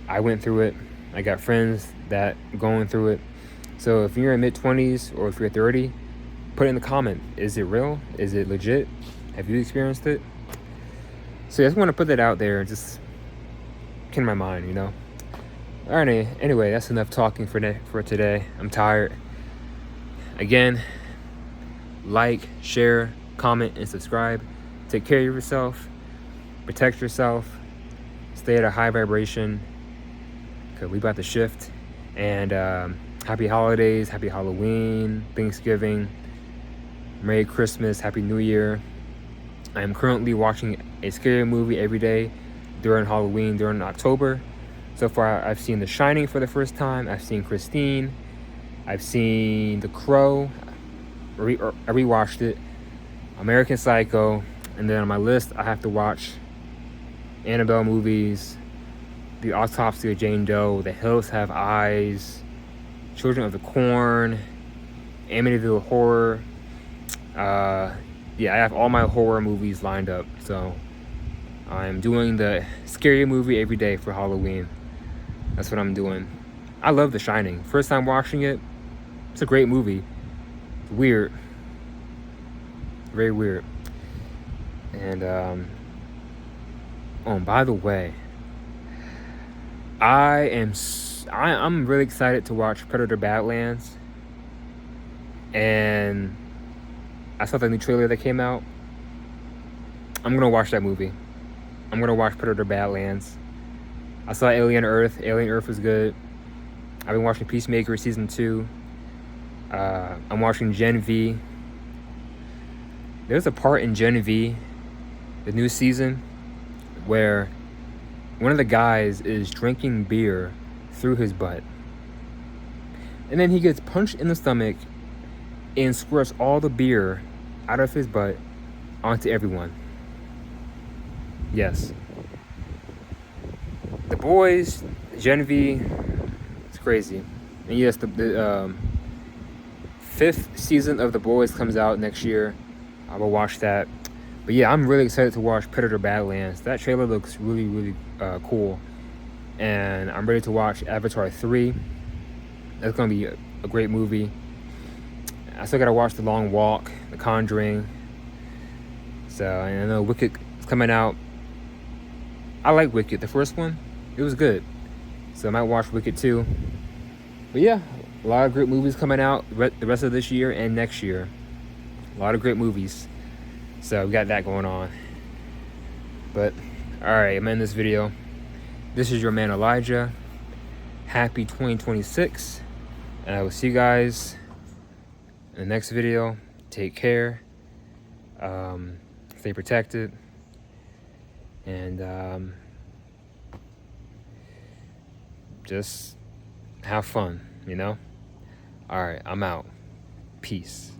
I went through it. I got friends that going through it. So if you're in mid-20s or if you're 30, put it in the comment. Is it real? Is it legit? Have you experienced it? So I just want to put that out there, just in my mind, All right, anyway, that's enough talking for today. I'm tired. Again, like, share, comment, and subscribe. Take care of yourself. Protect yourself. Stay at a high vibration, because we about to shift. And happy holidays, happy Halloween, Thanksgiving, Merry Christmas, Happy New Year. I am currently watching a scary movie every day during Halloween, during October. So far, I've seen The Shining for the first time. I've seen Christine. I've seen The Crow. I rewatched it. American Psycho. And then on my list, I have to watch Annabelle movies, The Autopsy of Jane Doe, The Hills Have Eyes, Children of the Corn, Amityville Horror. I have all my horror movies lined up. So I'm doing the scary movie every day for Halloween. That's what I'm doing. I love The Shining. First time watching it, it's a great movie. It's weird. Very weird. And by the way, I'm really excited to watch Predator Badlands. And I saw the new trailer that came out. I'm gonna watch that movie. I'm gonna watch Predator Badlands. I saw Alien Earth. Alien Earth was good. I've been watching Peacemaker season 2. I'm watching Gen V. There's a part in Gen V, the new season, where one of the guys is drinking beer through his butt. And then he gets punched in the stomach and squirts all the beer out of his butt onto everyone. Yes. The Boys, Gen V, it's crazy. And yes, the 5th season of The Boys comes out next year. I will watch that. But yeah, I'm really excited to watch Predator Badlands. That trailer looks really, really cool. And I'm ready to watch Avatar 3. That's going to be a great movie. I still got to watch The Long Walk, The Conjuring. So, and I know Wicked is coming out. I like Wicked. The first one, it was good. So I might watch Wicked 2. But yeah, a lot of great movies coming out the rest of this year and next year. A lot of great movies. So we got that going on. But alright, I'm in this video. This is your man Elijah. Happy 2026. And I will see you guys in the next video. Take care. Stay protected. And just have fun, you know? Alright, I'm out. Peace.